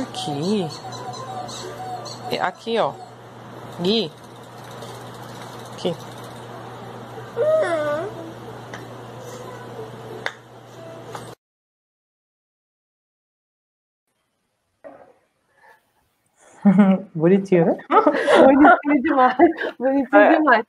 Aqui. Aqui, ó. Gui. Aqui. Bonitinho, né? Bonitinho demais. Bonitinho demais.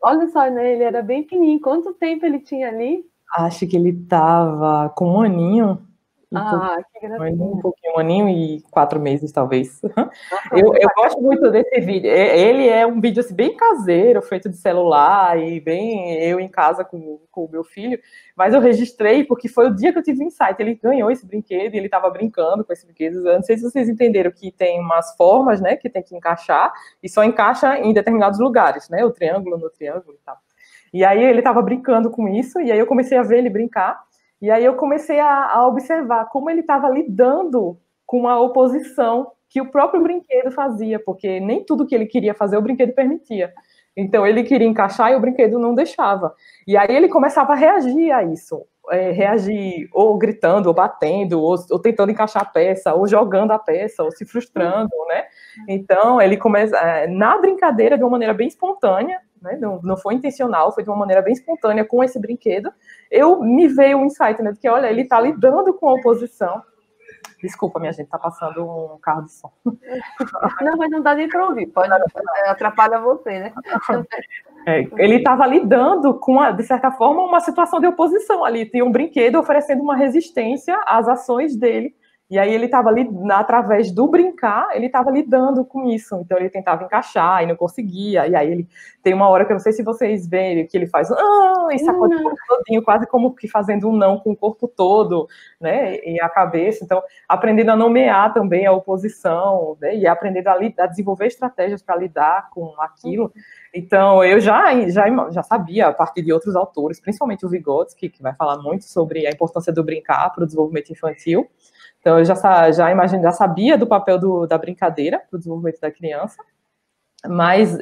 Olha só, né? Ele era bem pequenininho. Quanto tempo ele tinha ali? Acho que ele tava com um aninho. Que gracinha. Um pouquinho, 1 aninho e 4 meses, talvez. Eu gosto muito desse vídeo. Ele é um vídeo assim, bem caseiro, feito de celular, e bem eu em casa com o meu filho, mas eu registrei porque foi o dia que eu tive o insight. Ele ganhou esse brinquedo e ele estava brincando com esse brinquedo. Eu não sei se vocês entenderam que tem umas formas, né, que tem que encaixar, e só encaixa em determinados lugares, né, o triângulo no triângulo e tal. E aí ele estava brincando com isso, e aí eu comecei a ver ele brincar. E aí eu comecei a observar como ele estava lidando com a oposição que o próprio brinquedo fazia, porque nem tudo que ele queria fazer o brinquedo permitia. Então ele queria encaixar e o brinquedo não deixava. E aí ele começava a reagir a isso, reagir ou gritando, ou batendo, ou tentando encaixar a peça, ou jogando a peça, ou se frustrando, né? Então ele começa, na brincadeira, de uma maneira bem espontânea, né? Não foi intencional, foi de uma maneira bem espontânea com esse brinquedo, me veio um insight, né, porque, olha, ele está lidando com a oposição. Desculpa, minha gente, tá passando um carro de som. Não, mas não dá nem para ouvir, pode atrapalhar você, né? Ele estava lidando com, de certa forma, uma situação de oposição ali, tinha um brinquedo oferecendo uma resistência às ações dele, E aí ele estava ali, através do brincar, ele estava lidando com isso. Então ele tentava encaixar e não conseguia. E aí ele tem uma hora que eu não sei se vocês veem, que ele faz e sacode o corpo todinho, quase como que fazendo um não com o corpo todo, né? E a cabeça. Então, aprendendo a nomear também a oposição, né? E aprendendo a desenvolver estratégias para lidar com aquilo. Então, eu já sabia, a partir de outros autores, principalmente o Vygotsky, que vai falar muito sobre a importância do brincar para o desenvolvimento infantil. Então, eu já sabia do papel da brincadeira para o desenvolvimento da criança, mas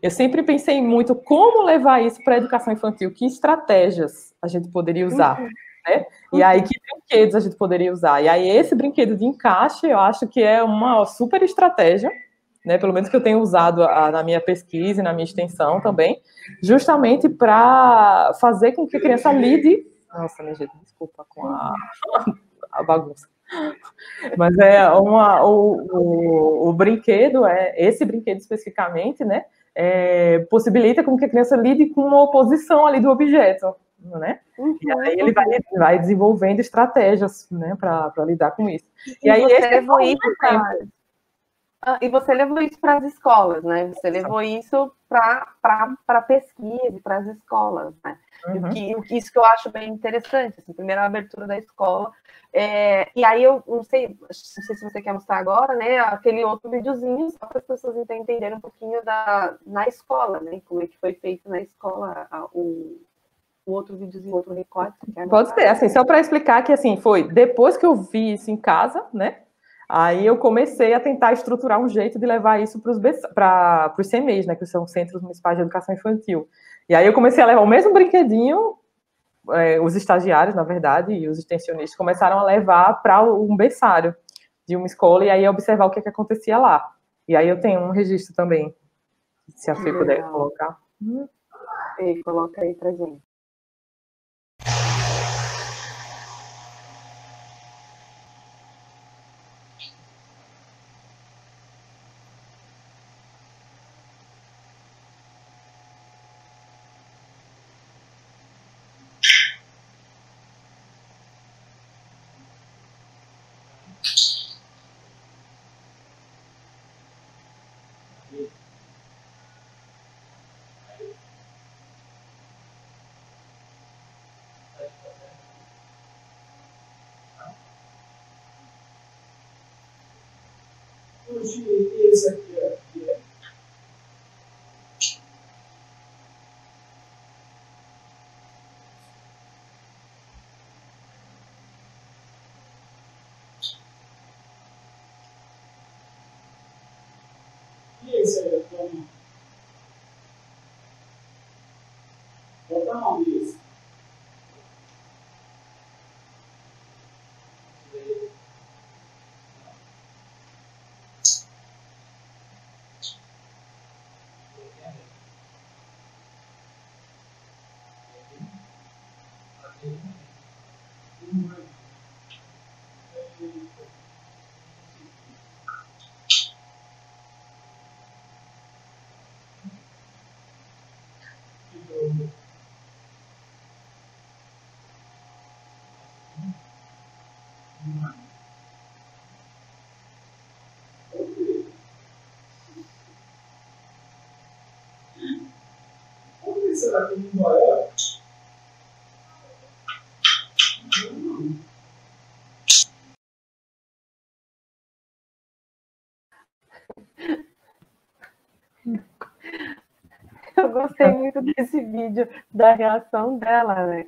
eu sempre pensei muito como levar isso para a educação infantil, que estratégias a gente poderia usar, né? E aí, que brinquedos a gente poderia usar. E aí, esse brinquedo de encaixe, eu acho que é uma super estratégia, né? Pelo menos que eu tenho usado na minha pesquisa e na minha extensão também, justamente para fazer com que a criança lide... Nossa, minha gente, desculpa com a bagunça. Mas o brinquedo, esse brinquedo especificamente, né, possibilita com que a criança lide com uma oposição ali do objeto, né? E aí ele vai desenvolvendo estratégias, né, para lidar com isso. E aí você levou isso e você levou isso para as escolas, né? Você levou isso para pesquisa, para as escolas, né? Isso que eu acho bem interessante, assim, primeiro a abertura da escola. E aí eu não sei se você quer mostrar agora, né? Aquele outro videozinho, só para as pessoas entenderem um pouquinho na escola, né? Como é que foi feito na escola o outro videozinho, outro recorte. Pode ser, assim, só para explicar que assim, foi depois que eu vi isso em casa, né? Aí eu comecei a tentar estruturar um jeito de levar isso para os CMEs, né, que são Centros Municipais de Educação Infantil. E aí eu comecei a levar o mesmo brinquedinho, os estagiários, na verdade, e os extensionistas começaram a levar para um berçário de uma escola e aí observar o que acontecia lá. E aí eu tenho um registro também, se a Fê puder colocar. Coloca aí para gente. Esse aqui e esse aí, toma. Bota a mão nisso. Será que não vai? Eu gostei muito desse vídeo, da reação dela, né?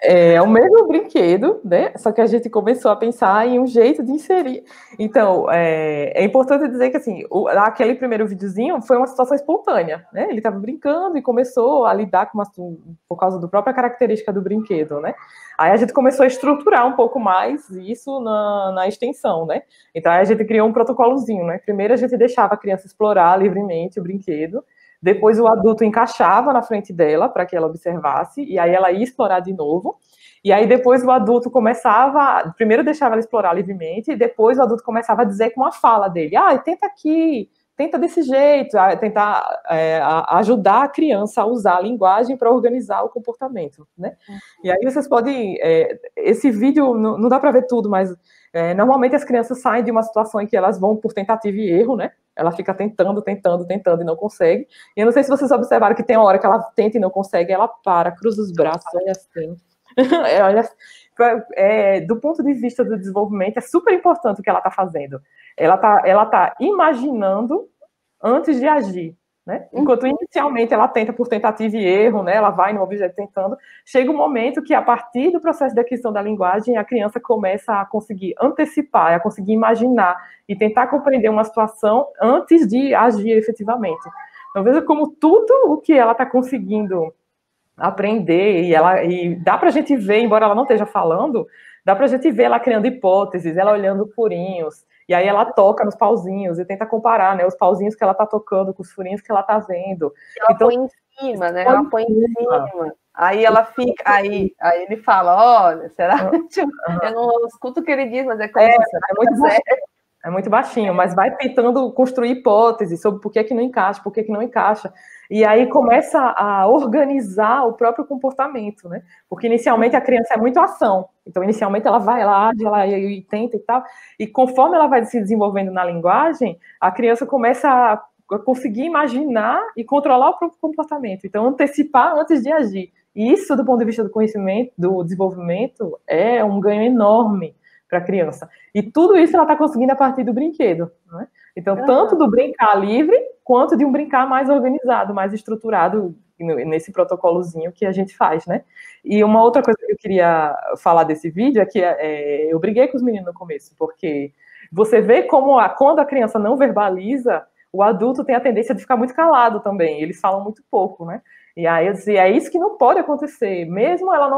É o mesmo brinquedo, né? Só que a gente começou a pensar em um jeito de inserir. Então, é importante dizer que, assim, aquele primeiro videozinho foi uma situação espontânea, né? Ele estava brincando e começou a lidar por causa da própria característica do brinquedo, né? Aí a gente começou a estruturar um pouco mais isso na extensão, né? Então, aí a gente criou um protocolozinho, né? Primeiro a gente deixava a criança explorar livremente o brinquedo, depois o adulto encaixava na frente dela para que ela observasse, e aí ela ia explorar de novo. E aí depois o adulto primeiro deixava ela explorar livremente, e depois o adulto começava a dizer com a fala dele, tenta aqui, tenta desse jeito, tentar ajudar a criança a usar a linguagem para organizar o comportamento, né? E aí vocês podem, esse vídeo, não dá para ver tudo, mas normalmente as crianças saem de uma situação em que elas vão por tentativa e erro, né? Ela fica tentando e não consegue. E eu não sei se vocês observaram que tem uma hora que ela tenta e não consegue, ela para, cruza os braços, olha assim. Olha, do ponto de vista do desenvolvimento, é super importante o que ela está fazendo. Ela tá imaginando antes de agir, né? Enquanto inicialmente ela tenta por tentativa e erro, né? Ela vai no objeto tentando. Chega um momento que, a partir do processo de aquisição da linguagem, a criança começa a conseguir antecipar, a conseguir imaginar e tentar compreender uma situação antes de agir efetivamente. Então, veja como tudo o que ela está conseguindo aprender, e dá para a gente ver, embora ela não esteja falando, dá para a gente ver ela criando hipóteses, ela olhando furinhos, e aí ela toca nos pauzinhos e tenta comparar, né, os pauzinhos que ela está tocando com os furinhos que ela está vendo. Ela então, põe em cima, né? Ela põe em cima. Aí ela fica, aí ele fala, olha, será que eu não escuto o que ele diz, mas é como muito baixinho. É muito baixinho, mas vai tentando construir hipóteses sobre por que não encaixa, por que não encaixa. E aí começa a organizar o próprio comportamento, né? Porque inicialmente a criança é muito ação. Então, inicialmente ela vai lá, ela tenta e tal. E conforme ela vai se desenvolvendo na linguagem, a criança começa a conseguir imaginar e controlar o próprio comportamento. Então, antecipar antes de agir. E isso, do ponto de vista do conhecimento, do desenvolvimento, é um ganho enorme para a criança. E tudo isso ela está conseguindo a partir do brinquedo, né? Então, tanto do brincar livre, quanto de um brincar mais organizado, mais estruturado, nesse protocolozinho que a gente faz, né? E uma outra coisa que eu queria falar desse vídeo é que eu briguei com os meninos no começo, porque você vê como quando a criança não verbaliza, o adulto tem a tendência de ficar muito calado também, eles falam muito pouco, né? E aí eu dizia, é isso que não pode acontecer, mesmo ela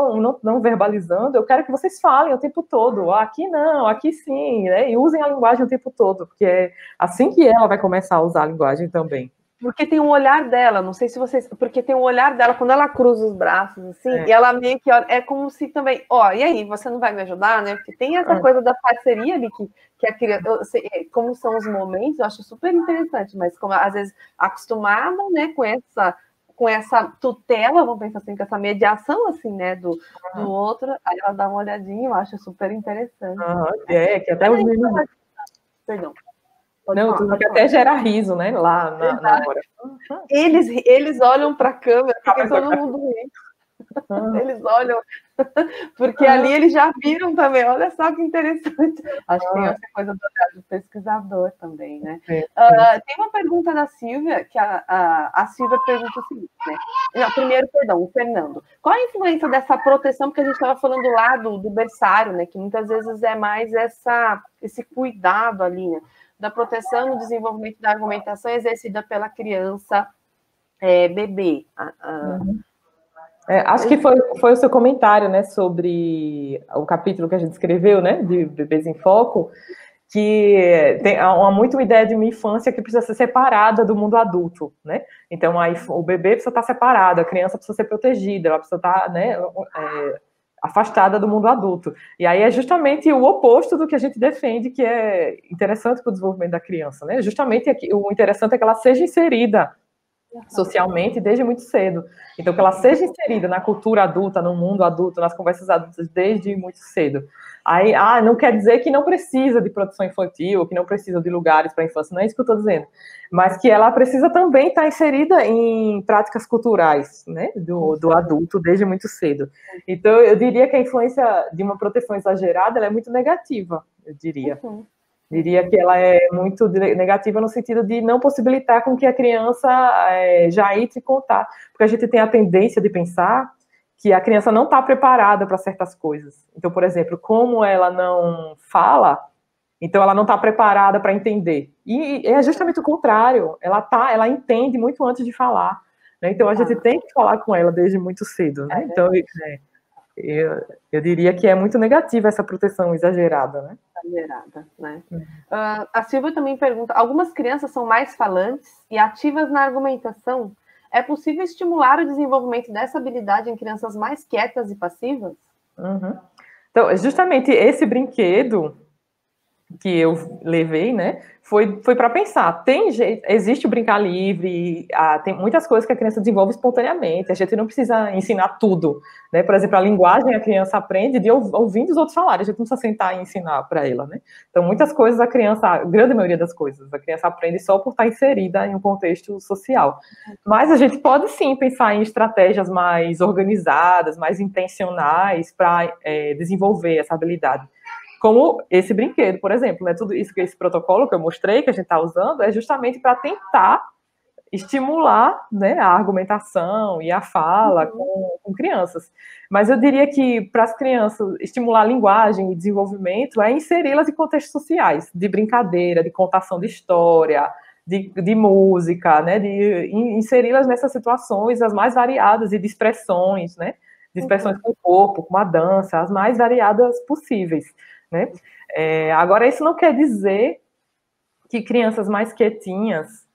não verbalizando, eu quero que vocês falem o tempo todo, aqui não, aqui sim, né? E usem a linguagem o tempo todo, porque é assim que ela vai começar a usar a linguagem também. Porque tem um olhar dela, não sei se vocês... Porque tem um olhar dela, quando ela cruza os braços, assim, e ela meio que olha, é como se também... e aí, você não vai me ajudar, né? Porque tem essa coisa da parceria ali, que a criança... como são os momentos, eu acho super interessante, mas como, às vezes, acostumada, né, com essa tutela, vamos pensar assim, com essa mediação, assim, né, do outro, aí ela dá uma olhadinha, eu acho super interessante. Que até os meninos... Perdão. Que até gera riso, né, lá na hora. Eles olham para a câmera, porque todo mundo ri. Eles olham, porque ali eles já viram também, olha só que interessante. Acho que tem essa coisa do olhar do pesquisador também, né? Tem uma pergunta da Silvia, que a Silvia pergunta o seguinte, né? Não, primeiro, perdão, o Fernando. Qual a influência dessa proteção, porque a gente estava falando lá do berçário, né? Que muitas vezes é mais esse cuidado ali, né? Da proteção no desenvolvimento da argumentação exercida pela criança bebê. Acho que foi o seu comentário, né, sobre o capítulo que a gente escreveu, né, de Bebês em Foco, que tem muito uma ideia de uma infância que precisa ser separada do mundo adulto, né? Então, o bebê precisa estar separado, a criança precisa ser protegida, ela precisa estar, né, afastada do mundo adulto. E aí é justamente o oposto do que a gente defende, que é interessante para o desenvolvimento da criança, né? Justamente o interessante é que ela seja inserida socialmente desde muito cedo. Então, que ela seja inserida na cultura adulta, no mundo adulto, nas conversas adultas desde muito cedo. Aí, não quer dizer que não precisa de produção infantil, que não precisa de lugares para a infância, não é isso que eu estou dizendo. Mas que ela precisa também estar inserida em práticas culturais, né, do adulto desde muito cedo. Então, eu diria que a influência de uma proteção exagerada ela é muito negativa, eu diria. Diria que ela é muito negativa no sentido de não possibilitar com que a criança já entre em contato, porque a gente tem a tendência de pensar que a criança não está preparada para certas coisas. Então, por exemplo, como ela não fala, então ela não está preparada para entender. E é justamente o contrário, ela entende muito antes de falar, né? Então a gente tem que falar com ela desde muito cedo, né? Então eu diria que é muito negativa essa proteção exagerada, né? Exagerada, né? A Silvia também pergunta, algumas crianças são mais falantes e ativas na argumentação. É possível estimular o desenvolvimento dessa habilidade em crianças mais quietas e passivas? Então, justamente esse brinquedo que eu levei, né, foi para pensar, tem jeito, existe o brincar livre, tem muitas coisas que a criança desenvolve espontaneamente, a gente não precisa ensinar tudo, né, por exemplo, a linguagem a criança aprende de ouvindo os outros falarem, a gente não precisa sentar e ensinar para ela, né, então muitas coisas a criança, a grande maioria das coisas, a criança aprende só por estar inserida em um contexto social, mas a gente pode sim pensar em estratégias mais organizadas, mais intencionais para desenvolver essa habilidade. Como esse brinquedo, por exemplo, né? Tudo isso que esse protocolo que eu mostrei, que a gente está usando, é justamente para tentar estimular, né, a argumentação e a fala com crianças. Mas eu diria que para as crianças estimular a linguagem e desenvolvimento é inseri-las em contextos sociais, de brincadeira, de contação de história, de música, né, de inseri-las nessas situações as mais variadas e de expressões, né, de expressões com o corpo, com a dança, as mais variadas possíveis. Né? Agora, isso não quer dizer que crianças mais quietinhas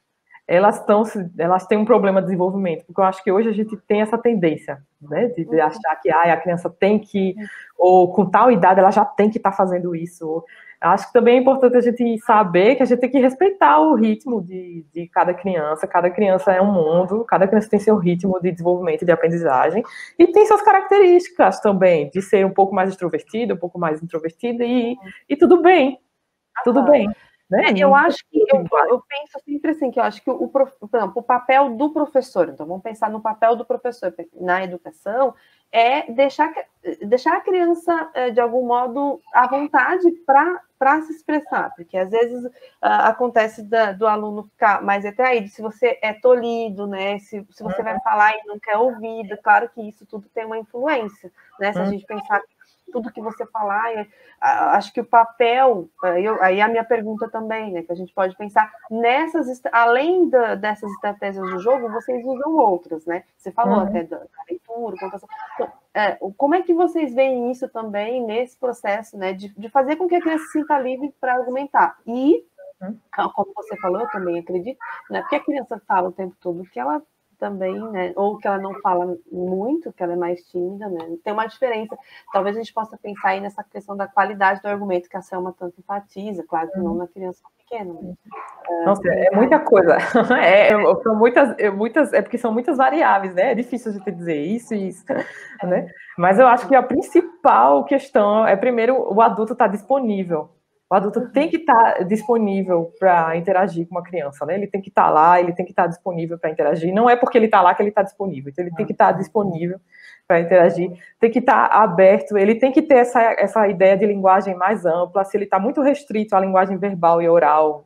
elas têm um problema de desenvolvimento, porque eu acho que hoje a gente tem essa tendência, né, de achar que a criança tem que, ou com tal idade ela já tem que estar fazendo isso. Acho que também é importante a gente saber que a gente tem que respeitar o ritmo de cada criança é um mundo, cada criança tem seu ritmo de desenvolvimento e de aprendizagem, e tem suas características também, de ser um pouco mais extrovertida, um pouco mais introvertida, e tudo bem, Né? Eu acho que eu penso sempre assim, que eu acho que o papel do professor, então vamos pensar no papel do professor na educação, é deixar a criança, de algum modo, à vontade para se expressar, porque às vezes acontece do aluno ficar mais retraído, se você é tolhido, né? Se você vai falar e não quer ouvir, claro que isso tudo tem uma influência, né? Se a gente pensar tudo que você falar, acho que o papel, aí a minha pergunta também, né, que a gente pode pensar além dessas estratégias do jogo, vocês usam outras, né? Você falou até da leitura, contação. Então, como é que vocês veem isso também nesse processo, né, de fazer com que a criança se sinta livre para argumentar? E, como você falou, eu também acredito, né, porque a criança fala o tempo todo que ela também, né? Ou que ela não fala muito, que ela é mais tímida, né? Tem uma diferença. Talvez a gente possa pensar aí nessa questão da qualidade do argumento que a Selma tanto enfatiza, claro que não na criança pequena. Né? Nossa, é muita coisa. São muitas, porque são muitas variáveis, né? É difícil a gente dizer isso e isso, né? Mas eu acho que a principal questão é, primeiro, o adulto estar disponível. O adulto tem que estar disponível para interagir com uma criança, né? Ele tem que estar lá, ele tem que estar disponível para interagir. Não é porque ele está lá que ele está disponível. Então, ele tem que estar disponível para interagir, tem que estar aberto, ele tem que ter essa ideia de linguagem mais ampla. Se ele está muito restrito à linguagem verbal e oral,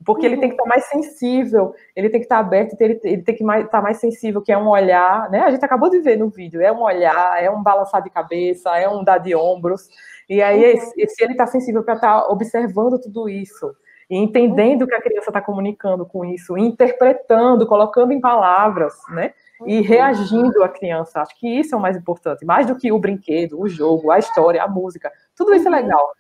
porque ele tem que estar mais sensível, ele tem que estar aberto, ele tem que estar mais sensível, que é um olhar, né? A gente acabou de ver no vídeo, é um olhar, é um balançar de cabeça, é um dar de ombros. E aí, se ele está sensível para estar observando tudo isso, e entendendo o que a criança está comunicando com isso, interpretando, colocando em palavras, né? E reagindo à criança, acho que isso é o mais importante, mais do que o brinquedo, o jogo, a história, a música, tudo isso é legal.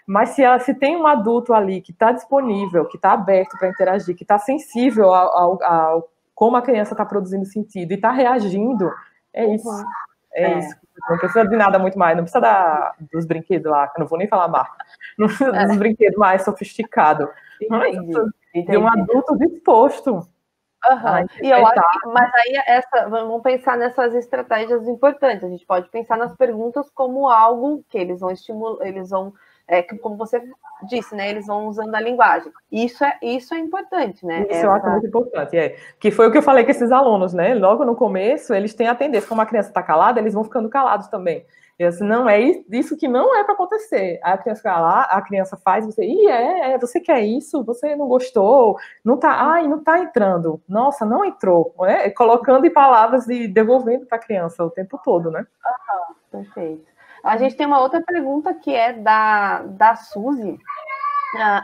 Mas se tem um adulto ali que está disponível, que está aberto para interagir, que está sensível ao como a criança está produzindo sentido e está reagindo, é isso. É isso. Não precisa de nada muito mais, não precisa dos brinquedos lá, que eu não vou nem falar marca, não precisa dos brinquedos mais sofisticados. De um adulto disposto. E eu acho que, mas aí vamos pensar nessas estratégias importantes. A gente pode pensar nas perguntas como algo que eles vão estimular, eles vão, como você disse, né? Eles vão usando a linguagem. Isso é importante, né? Isso eu acho muito importante, que foi o que eu falei com esses alunos, né? Logo no começo, eles têm a tendência, como a criança está calada, eles vão ficando calados também. E assim, não é isso que não é para acontecer. Aí a criança fica lá, a criança faz, você, você quer isso? Você não gostou? Não tá, não tá entrando. Nossa, não entrou, né? Colocando em palavras e devolvendo para a criança o tempo todo, né? Perfeito. A gente tem uma outra pergunta que é da Suzy.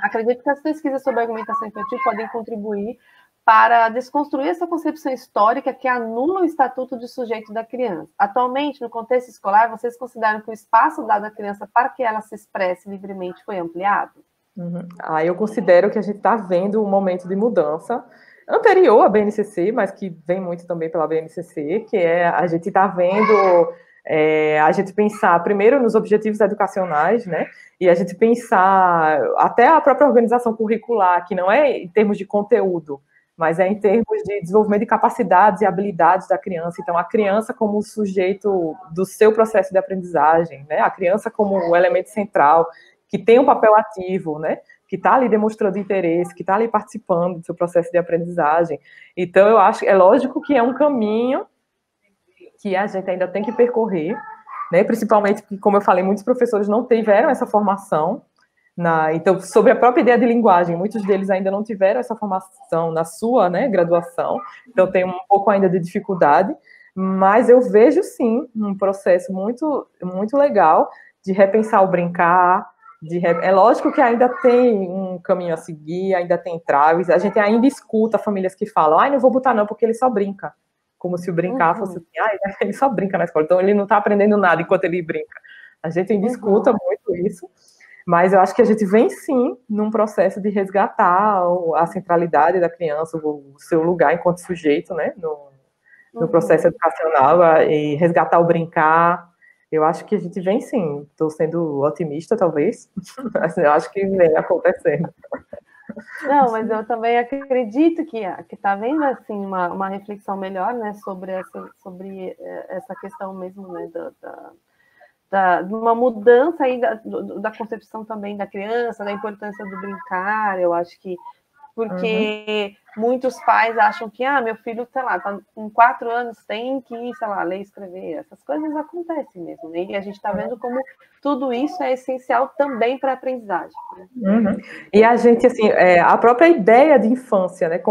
Acredito que as pesquisas sobre argumentação infantil podem contribuir para desconstruir essa concepção histórica que anula o estatuto de sujeito da criança. Atualmente, no contexto escolar, vocês consideram que o espaço dado à criança para que ela se expresse livremente foi ampliado? Eu considero que a gente está vendo um momento de mudança anterior à BNCC, mas que vem muito também pela BNCC, que é a gente está vendo A gente pensar primeiro nos objetivos educacionais, né? E a gente pensar até a própria organização curricular, que não é em termos de conteúdo, mas é em termos de desenvolvimento de capacidades e habilidades da criança. Então, a criança como sujeito do seu processo de aprendizagem, né? A criança como o elemento central, que tem um papel ativo, né? Que está ali demonstrando interesse, que está ali participando do seu processo de aprendizagem. Então, eu acho, é lógico que é um caminho que a gente ainda tem que percorrer, né? Principalmente porque, como eu falei, muitos professores não tiveram essa formação. Então, sobre a própria ideia de linguagem, muitos deles ainda não tiveram essa formação na sua, né, graduação, então tem um pouco ainda de dificuldade, mas eu vejo, sim, um processo muito, muito legal de repensar o brincar, é lógico que ainda tem um caminho a seguir, ainda tem traves, a gente ainda escuta famílias que falam, não vou botar não, porque ele só brinca, como se o brincar fosse assim, ele só brinca na escola, então ele não está aprendendo nada enquanto ele brinca. A gente ainda escuta muito isso, mas eu acho que a gente vem, sim, num processo de resgatar a centralidade da criança, o seu lugar enquanto sujeito, né, no processo educacional, e resgatar o brincar. Eu acho que a gente vem, sim. Estou sendo otimista, talvez, mas eu acho que vem acontecendo. Não, mas eu também acredito que está havendo, assim, uma reflexão melhor, né, sobre essa questão mesmo, né, de uma mudança aí da concepção também da criança, da importância do brincar. Eu acho que porque muitos pais acham que meu filho, sei lá, tá com 4 anos, tem que, sei lá, ler e escrever. Essas coisas acontecem mesmo, né? E a gente está vendo como tudo isso é essencial também para a aprendizagem. Né? E a gente, assim, a própria ideia de infância, né,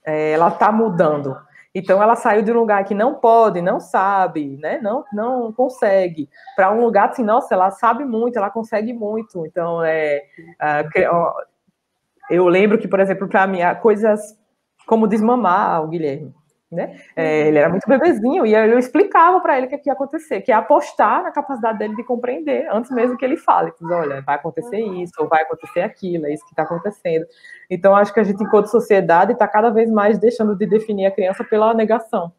ela está mudando. Então, ela saiu de um lugar que não pode, não sabe, né? Não consegue, para um lugar assim, nossa, ela sabe muito, ela consegue muito. Então, eu lembro que, por exemplo, para mim, coisas como desmamar o Guilherme, né? Ele era muito bebezinho e eu explicava para ele o que ia acontecer, que é apostar na capacidade dele de compreender antes mesmo que ele fale. Olha, vai acontecer isso, ou vai acontecer aquilo, é isso que está acontecendo. Então, acho que a gente, enquanto sociedade, está cada vez mais deixando de definir a criança pela negação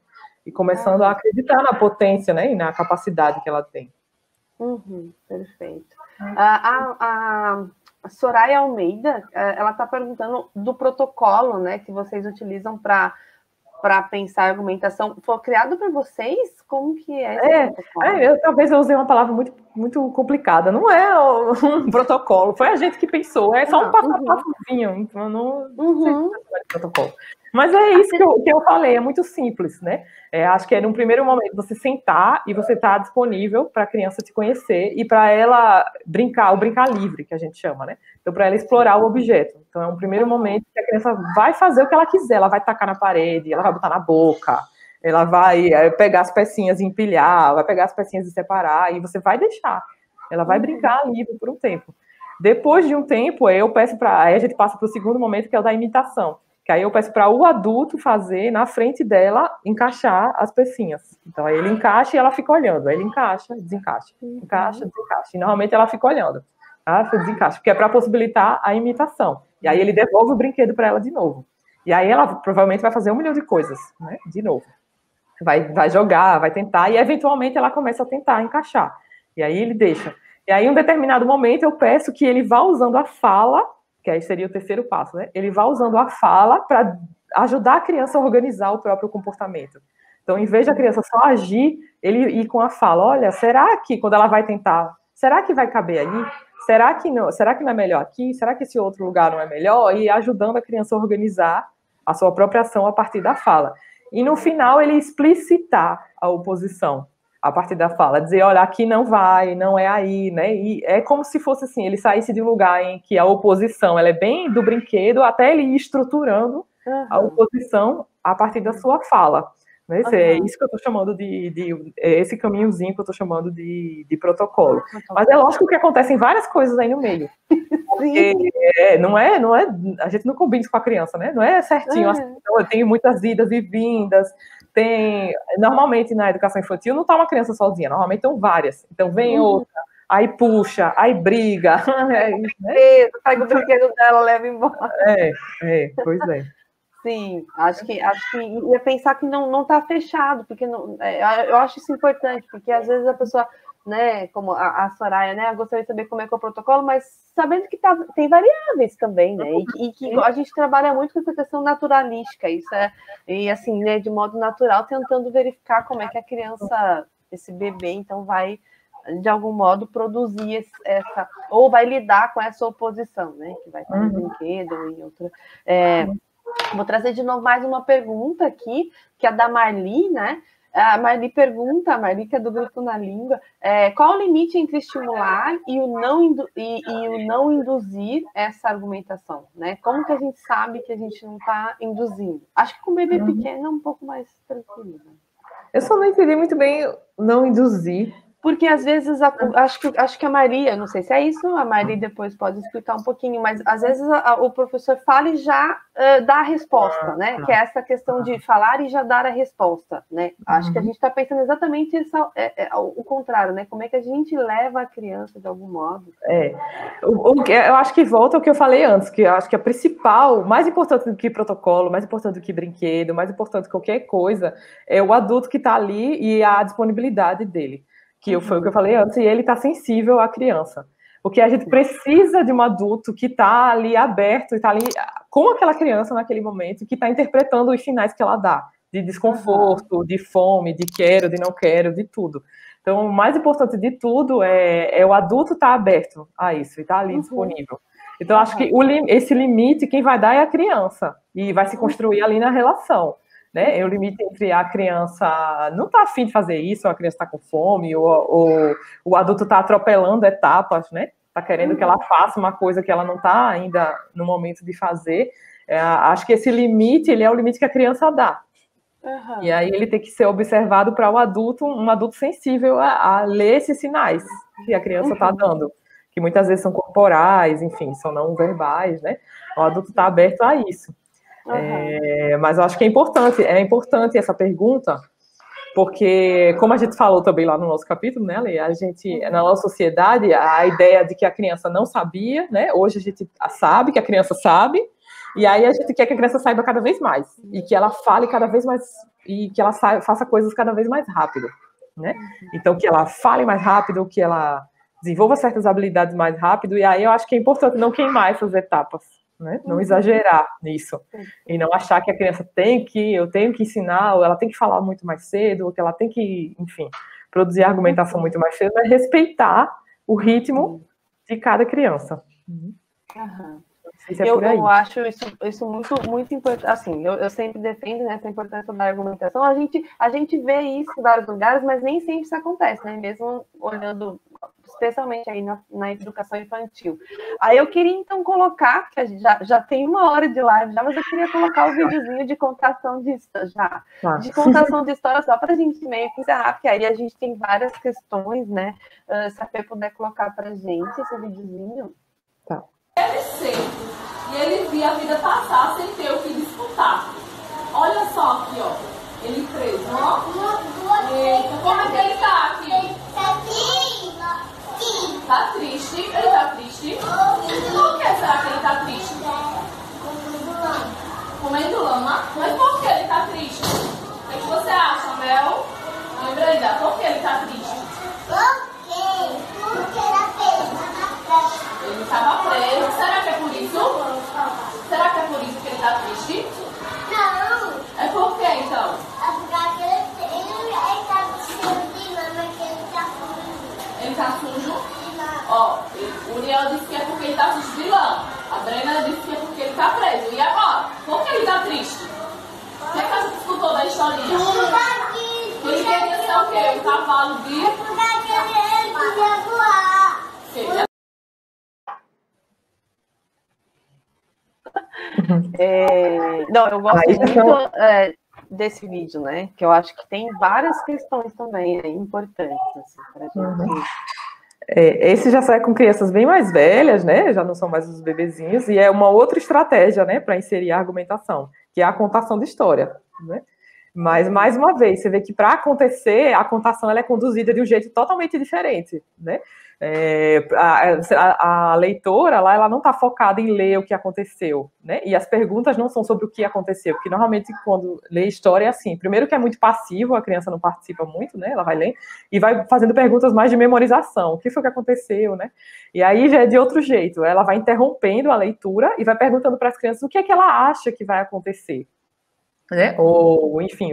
e começando a acreditar na potência, né, e na capacidade que ela tem. Perfeito. A Soraya Almeida, ela está perguntando do protocolo, né, que vocês utilizam para pensar a argumentação. Foi criado por vocês? Como que é esse protocolo? Talvez eu usei uma palavra muito, muito complicada. Não é um protocolo, foi a gente que pensou. É só um passo a passozinho. Então, não sei se é protocolo. Mas é isso que eu falei, é muito simples, né? Acho que num primeiro momento você sentar e você estar disponível para a criança te conhecer e para ela brincar, o brincar livre, que a gente chama, né? Então, para ela explorar o objeto. Então, é um primeiro momento que a criança vai fazer o que ela quiser, ela vai tacar na parede, ela vai botar na boca, ela vai pegar as pecinhas e empilhar, vai pegar as pecinhas e separar, e você vai deixar. Ela vai brincar livre por um tempo. Depois de um tempo, aí a gente passa para o segundo momento, que é o da imitação. Que aí eu peço para o adulto fazer, na frente dela, encaixar as pecinhas. Então, aí ele encaixa e ela fica olhando. Aí ele encaixa, desencaixa. Encaixa, desencaixa. E normalmente ela fica olhando. Desencaixa, porque é para possibilitar a imitação. E aí ele devolve o brinquedo para ela de novo. E aí ela provavelmente vai fazer 1 milhão de coisas, né? De novo. Vai jogar, vai tentar, e eventualmente ela começa a tentar encaixar. E aí ele deixa. E aí, em um determinado momento, eu peço que ele vá usando a fala, que aí seria o terceiro passo, né? Ele vai usando a fala para ajudar a criança a organizar o próprio comportamento. Então, em vez da criança só agir, ele ir com a fala, olha, será que, quando ela vai tentar, será que vai caber ali? Será que não é melhor aqui? Será que esse outro lugar não é melhor? E ajudando a criança a organizar a sua própria ação a partir da fala. E no final ele explicitar a oposição a partir da fala, dizer, olha, aqui não vai, não é aí, né? E é como se fosse assim, ele saísse de um lugar em que a oposição, ela é bem do brinquedo, até ele ir estruturando a oposição a partir da sua fala. Né? É isso que eu estou chamando esse caminhozinho que eu estou chamando de protocolo. Mas é lógico que acontecem várias coisas aí no meio. Porque não é, a gente não combina isso com a criança, né? Não é certinho. Assim, então, eu tenho muitas idas e vindas. Normalmente na educação infantil não está uma criança sozinha, normalmente estão várias. Então vem outra, aí puxa, aí briga. Pega o brinquedo dela, leva embora. Pois é. Sim, acho que ia pensar que não está fechado, porque não, eu acho isso importante, porque às vezes a pessoa, né, como a Soraya, né, gostaria de saber como é que é o protocolo, mas sabendo que tem variáveis também, né, e que a gente trabalha muito com essa questão naturalística, isso e assim, né, de modo natural, tentando verificar como é que a criança, esse bebê, então vai de algum modo produzir ou vai lidar com essa oposição, né, que vai estar no brinquedo ou em outra. Vou trazer de novo mais uma pergunta aqui, que é da Marli, né? A Marli pergunta, a Marli, que é do Grupo Na Língua, qual o limite entre estimular e o não induzir essa argumentação, né? Como que a gente sabe que a gente não está induzindo? Acho que com bebê pequeno é um pouco mais tranquilo, né? Eu só não entendi muito bem não induzir. Porque às vezes, acho que a Maria, não sei se é isso, a Maria depois pode explicar um pouquinho, mas às vezes o professor fala e já dá a resposta, né? Que é essa questão de falar e já dar a resposta, né? Acho que a gente está pensando exatamente o contrário, né? Como é que a gente leva a criança de algum modo. Eu acho que volta ao que eu falei antes, que eu acho que a principal, mais importante do que protocolo, mais importante do que brinquedo, mais importante do que qualquer coisa, é o adulto que está ali e a disponibilidade dele. Que foi o que eu falei antes, e ele está sensível à criança. Porque a gente precisa de um adulto que está ali aberto, e está ali com aquela criança naquele momento, que está interpretando os sinais que ela dá, de desconforto, de fome, de quero, de não quero, de tudo. Então, o mais importante de tudo é o adulto estar aberto a isso, e estar ali disponível. Então, acho que esse limite, quem vai dar é a criança, e vai se construir ali na relação. Né? O limite entre a criança não está afim de fazer isso, ou a criança está com fome, ou o adulto está atropelando etapas, né? Está querendo que ela faça uma coisa que ela não está ainda no momento de fazer. Acho que esse limite, ele é o limite que a criança dá. E aí ele tem que ser observado para o adulto, um adulto sensível a ler esses sinais que a criança está dando, que muitas vezes são corporais, enfim, são não verbais, né? O adulto está aberto a isso. Mas eu acho que é importante essa pergunta, porque, como a gente falou também lá no nosso capítulo, né, Lê, a gente, na nossa sociedade, a ideia de que a criança não sabia, né, hoje a gente sabe que a criança sabe, e aí a gente quer que a criança saiba cada vez mais, e que ela fale cada vez mais, e que ela faça coisas cada vez mais rápido, né, então que ela fale mais rápido, que ela desenvolva certas habilidades mais rápido, e aí eu acho que é importante não queimar essas etapas. Né? Não exagerar nisso. E não achar que a criança eu tenho que ensinar, ou ela tem que falar muito mais cedo, ou que ela tem que, enfim, produzir argumentação muito mais cedo, mas respeitar o ritmo de cada criança. Não sei se é por aí. Eu acho isso muito, muito importante. Assim, eu sempre defendo, né, essa importância da argumentação. A gente vê isso em vários lugares, mas nem sempre isso acontece, né? Mesmo olhando, especialmente aí na educação infantil. Aí eu queria, então, colocar, que a gente já tem 1 hora de live, mas eu queria colocar o videozinho de contação de história, só para a gente meio que encerrar, porque aí a gente tem várias questões, né? Se a Fê puder colocar para a gente esse videozinho. Tá. Ele sempre. E ele via a vida passar sem ter o que disputar. Olha só aqui, ó. Ele preso, ó. Eita, como é que ele tá aqui? Tá triste? Ele tá triste? Por que será que ele tá triste? Comendo lama? Mas por que ele tá triste? O que você acha, Mel? Brenda, por que ele tá triste? Porque era preso. Ele estava preso. Será que é por isso? Será que é por isso que ele está triste? Não. É por quê, então? É porque ele está sujo de lama, que ele está sujo. Ele está sujo? Ó, o Uriel disse que é porque ele está sujo de lama. A Brena disse que é porque ele está preso. E agora? Por que ele está triste? O que a gente escutou da historinha? Ele queria ser o quê? Um cavalo de... É porque ele podia voar. Não, eu gosto muito desse vídeo, né? Que eu acho que tem várias questões também importantes assim, para a gente. Esse já sai com crianças bem mais velhas, né? Já não são mais os bebezinhos, e é uma outra estratégia, né, para inserir a argumentação, que é a contação de história, né? Mas, mais uma vez, você vê que para acontecer, a contação ela é conduzida de um jeito totalmente diferente, né? A leitora lá, ela não está focada em ler o que aconteceu, né? E as perguntas não são sobre o que aconteceu, porque normalmente quando lê história é assim, primeiro que é muito passivo, a criança não participa muito, né? Ela vai ler e vai fazendo perguntas mais de memorização, o que foi que aconteceu, né? E aí já é de outro jeito, ela vai interrompendo a leitura e vai perguntando para as crianças o que é que ela acha que vai acontecer, né? Ou, enfim,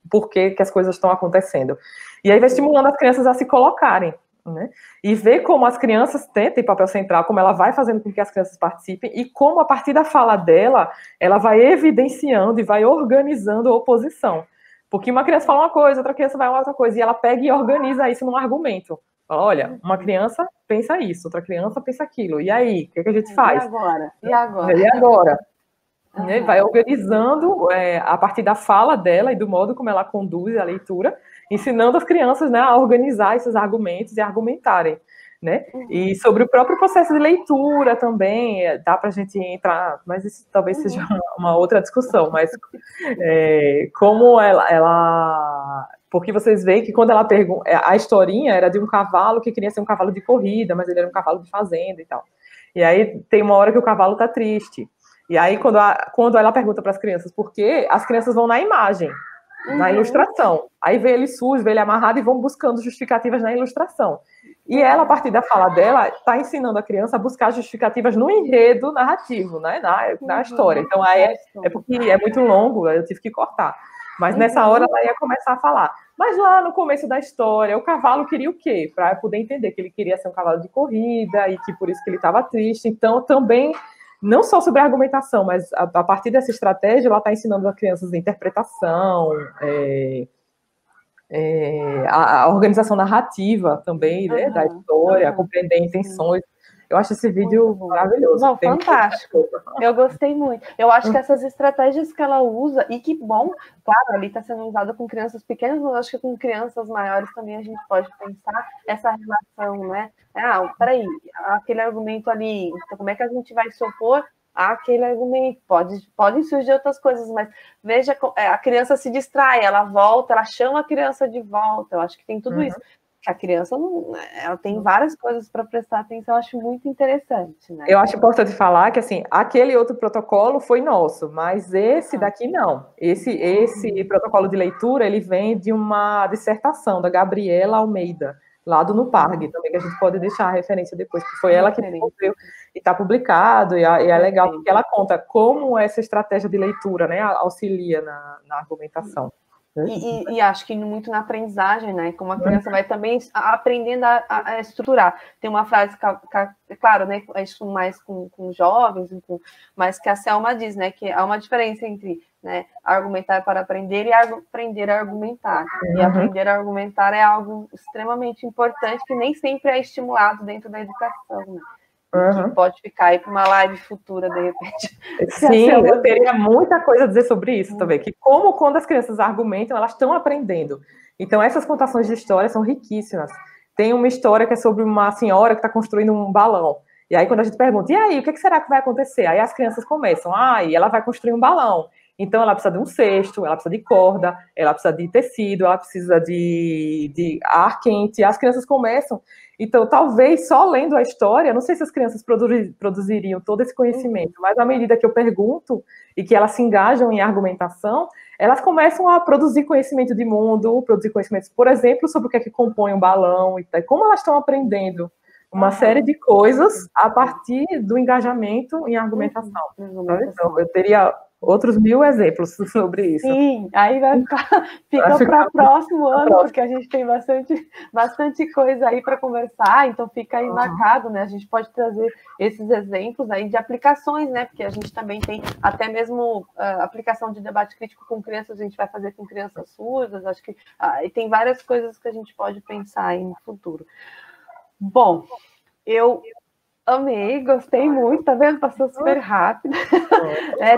por que as coisas estão acontecendo. E aí vai estimulando as crianças a se colocarem, né? E ver como as crianças têm papel central, como ela vai fazendo com que as crianças participem e como, a partir da fala dela, ela vai evidenciando e vai organizando a oposição. Porque uma criança fala uma coisa, outra criança vai uma outra coisa, e ela pega e organiza isso num argumento. Fala, olha, uma criança pensa isso, outra criança pensa aquilo. E aí, o que a gente faz? E agora? E agora? E agora? Né? Vai organizando a partir da fala dela e do modo como ela conduz a leitura, ensinando as crianças, né, a organizar esses argumentos e argumentarem, né? E sobre o próprio processo de leitura também, dá para a gente entrar, mas isso talvez seja uma outra discussão, mas como porque vocês veem que quando ela pergunta, a historinha era de um cavalo que queria ser um cavalo de corrida, mas ele era um cavalo de fazenda e tal. E aí tem uma hora que o cavalo tá triste. E aí, quando ela pergunta para as crianças por quê, as crianças vão na imagem, na ilustração. Aí vê ele sujo, vê ele amarrado e vão buscando justificativas na ilustração. E ela, a partir da fala dela, está ensinando a criança a buscar justificativas no enredo narrativo, né, na história. Então, aí é porque é muito longo, eu tive que cortar. Mas nessa hora ela ia começar a falar. Mas lá no começo da história, o cavalo queria o quê? Para poder entender que ele queria ser um cavalo de corrida e que por isso que ele estava triste. Então, também... não só sobre a argumentação, mas a partir dessa estratégia, ela está ensinando as crianças a interpretação, a organização narrativa também, né, da história, compreender intenções. Eu acho esse vídeo maravilhoso. Não, fantástico. Eu gostei muito. Eu acho que essas estratégias que ela usa, e que bom, claro, ali está sendo usada com crianças pequenas, mas acho que com crianças maiores também a gente pode pensar essa relação, né? Peraí, aquele argumento ali, então como é que a gente vai se opor àquele argumento? Podem surgir outras coisas, mas veja, a criança se distrai, ela volta, ela chama a criança de volta. Eu acho que tem tudo isso. Que a criança ela tem várias coisas para prestar atenção, eu acho muito interessante, né? Eu acho importante falar que assim, aquele outro protocolo foi nosso, mas esse daqui não. Esse protocolo de leitura, ele vem de uma dissertação da Gabriela Almeida, lá do NUPARG, também, que a gente pode deixar a referência depois, que foi ela que desenvolveu e está publicado, e é legal porque ela conta como essa estratégia de leitura, né, auxilia na argumentação. E acho que muito na aprendizagem, né? Como a criança vai também aprendendo a estruturar. Tem uma frase, claro, né? Isso mais com jovens, mas que a Selma diz, né? Que há uma diferença entre, né, argumentar para aprender e aprender a argumentar. E aprender a argumentar é algo extremamente importante que nem sempre é estimulado dentro da educação, né? Que pode ficar aí para uma live futura, de repente. Sim, eu teria muita coisa a dizer sobre isso também, que como quando as crianças argumentam, elas estão aprendendo. Então, essas contações de história são riquíssimas. Tem uma história que é sobre uma senhora que está construindo um balão. E aí, quando a gente pergunta, e aí, o que será que vai acontecer? Aí as crianças começam, e ela vai construir um balão. Então, ela precisa de um cesto, ela precisa de corda, ela precisa de tecido, ela precisa de ar quente. As crianças começam... Então, talvez só lendo a história, não sei se as crianças produziriam todo esse conhecimento, mas à medida que eu pergunto e que elas se engajam em argumentação, elas começam a produzir conhecimento de mundo, produzir conhecimentos, por exemplo, sobre o que é que compõe um balão, e como elas estão aprendendo uma série de coisas a partir do engajamento em argumentação. Então, eu teria outros 1000 exemplos sobre isso. Sim, aí fica para o próximo ano, porque a gente tem bastante coisa aí para conversar, então fica aí marcado, né? A gente pode trazer esses exemplos aí de aplicações, né? Porque a gente também tem até mesmo aplicação de debate crítico com crianças, a gente vai fazer com crianças surdas, acho que e tem várias coisas que a gente pode pensar aí no futuro. Bom, eu amei, gostei muito, tá vendo? Passou super rápido.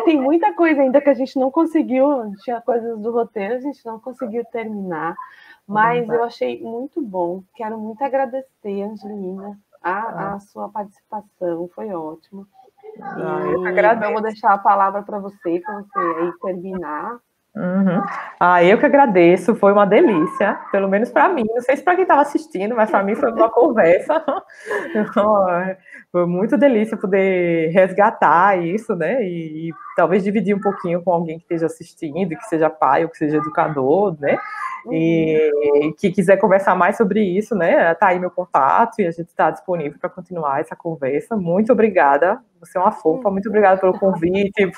Tem muita coisa ainda que a gente não conseguiu, tinha coisas do roteiro, a gente não conseguiu terminar, mas eu achei muito bom. Quero muito agradecer, Angelina, a sua participação, foi ótimo. Eu vou deixar a palavra para você aí terminar. Uhum. Eu que agradeço, foi uma delícia, pelo menos para mim, não sei se para quem estava assistindo, mas para mim foi uma conversa. Foi muito delícia poder resgatar isso, né? E talvez dividir um pouquinho com alguém que esteja assistindo, que seja pai ou que seja educador, né? E que quiser conversar mais sobre isso, né? Tá aí meu contato e a gente está disponível para continuar essa conversa. Muito obrigada, você é uma fofa, muito obrigada pelo convite,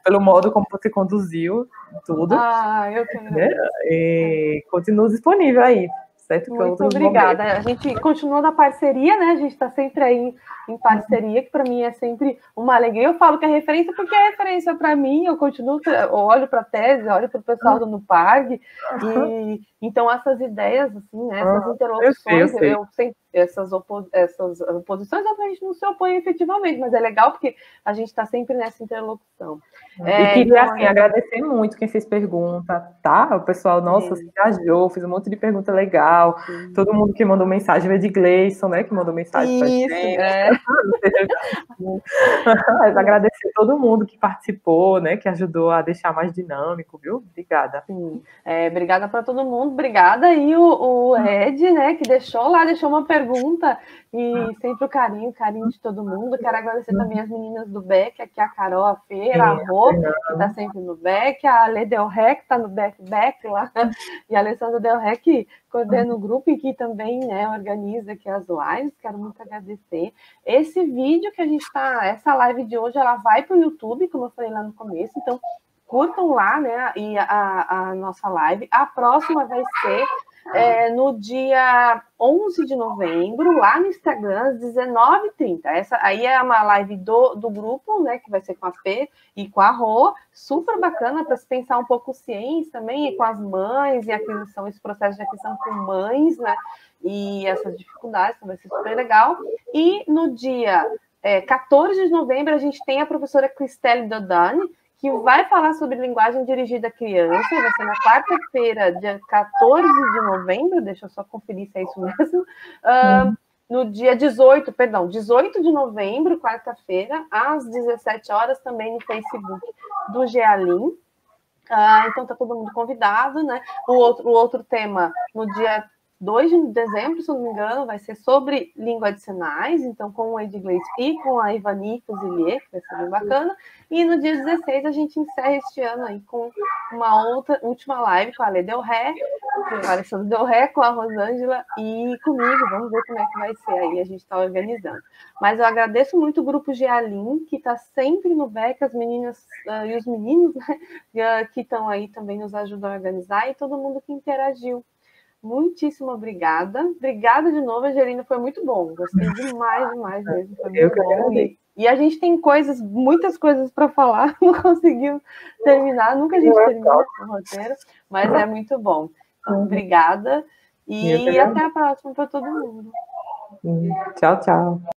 pelo modo como você conduziu tudo. Eu que agradeço. Né? E continua disponível aí, certo? Muito obrigada. A gente continua na parceria, né? A gente está sempre aí em parceria, que para mim é sempre uma alegria. Eu falo que é referência porque é referência para mim. Eu continuo, eu olho para a tese, olho para o pessoal do NUPARG, e então essas ideias, assim, né? Essas interlocuções, eu sempre essas oposições, a gente não se opõe efetivamente, mas é legal porque a gente está sempre nessa interlocução. E queria, assim, agradecer muito quem fez pergunta, tá? O pessoal, nossa, se engajou, fez um monte de pergunta legal, todo mundo que mandou mensagem, o Ed Gleison, né, que mandou mensagem pra gente. Mas agradecer todo mundo que participou, né, que ajudou a deixar mais dinâmico, viu? Obrigada. Sim. Obrigada para todo mundo, obrigada aí o Ed, né, que deixou uma pergunta, e sempre o carinho de todo mundo. Quero agradecer também as meninas do BEC, aqui a Carol, a Feira, a Rô, que está sempre no BEC, a Ale Del Ré, que está no BEC lá, e a Alessandra Del Ré, que coordena o grupo e que também, né, organiza aqui as lives. Quero muito agradecer. Esse vídeo que a gente está, essa live de hoje, ela vai para o YouTube, como eu falei lá no começo, então curtam lá, né, e a nossa live. A próxima vai ser no dia 11 de novembro, lá no Instagram, às 19h30. Essa aí é uma live do grupo, né, que vai ser com a Fê e com a Rô, super bacana para se pensar um pouco ciência também, e com as mães, e aquisição, esse processo de aquisição com mães, né, e essas dificuldades, então vai ser super legal. E no dia 14 de novembro, a gente tem a professora Cristelle Dodani, que vai falar sobre linguagem dirigida à criança, vai ser na quarta-feira, dia 14 de novembro, deixa eu só conferir se é isso mesmo, no dia 18 de novembro, quarta-feira, às 17 horas, também no Facebook do GEALIM. Então tá todo mundo convidado, né? O outro tema, no dia 2 de dezembro, se eu não me engano, vai ser sobre língua de sinais, então com o Ed Gleison e com a Ivani Fusilier, que vai ser bem bacana. E no dia 16 a gente encerra este ano aí com uma última live com a Ale Del Ré, com a Alessandra Del Ré, com a Rosângela e comigo. Vamos ver como é que vai ser aí, a gente está organizando. Mas eu agradeço muito o grupo GEALIM, que está sempre no BEC, as meninas e os meninos, né, que estão aí também nos ajudam a organizar, e todo mundo que interagiu. Muitíssimo obrigada. Obrigada de novo, Angelina, foi muito bom. Gostei demais mesmo. Foi muito bom. E a gente tem muitas coisas para falar, não conseguimos terminar, nunca a gente termina o roteiro, mas é muito bom. Então, obrigada e até a próxima para todo mundo. Tchau, tchau.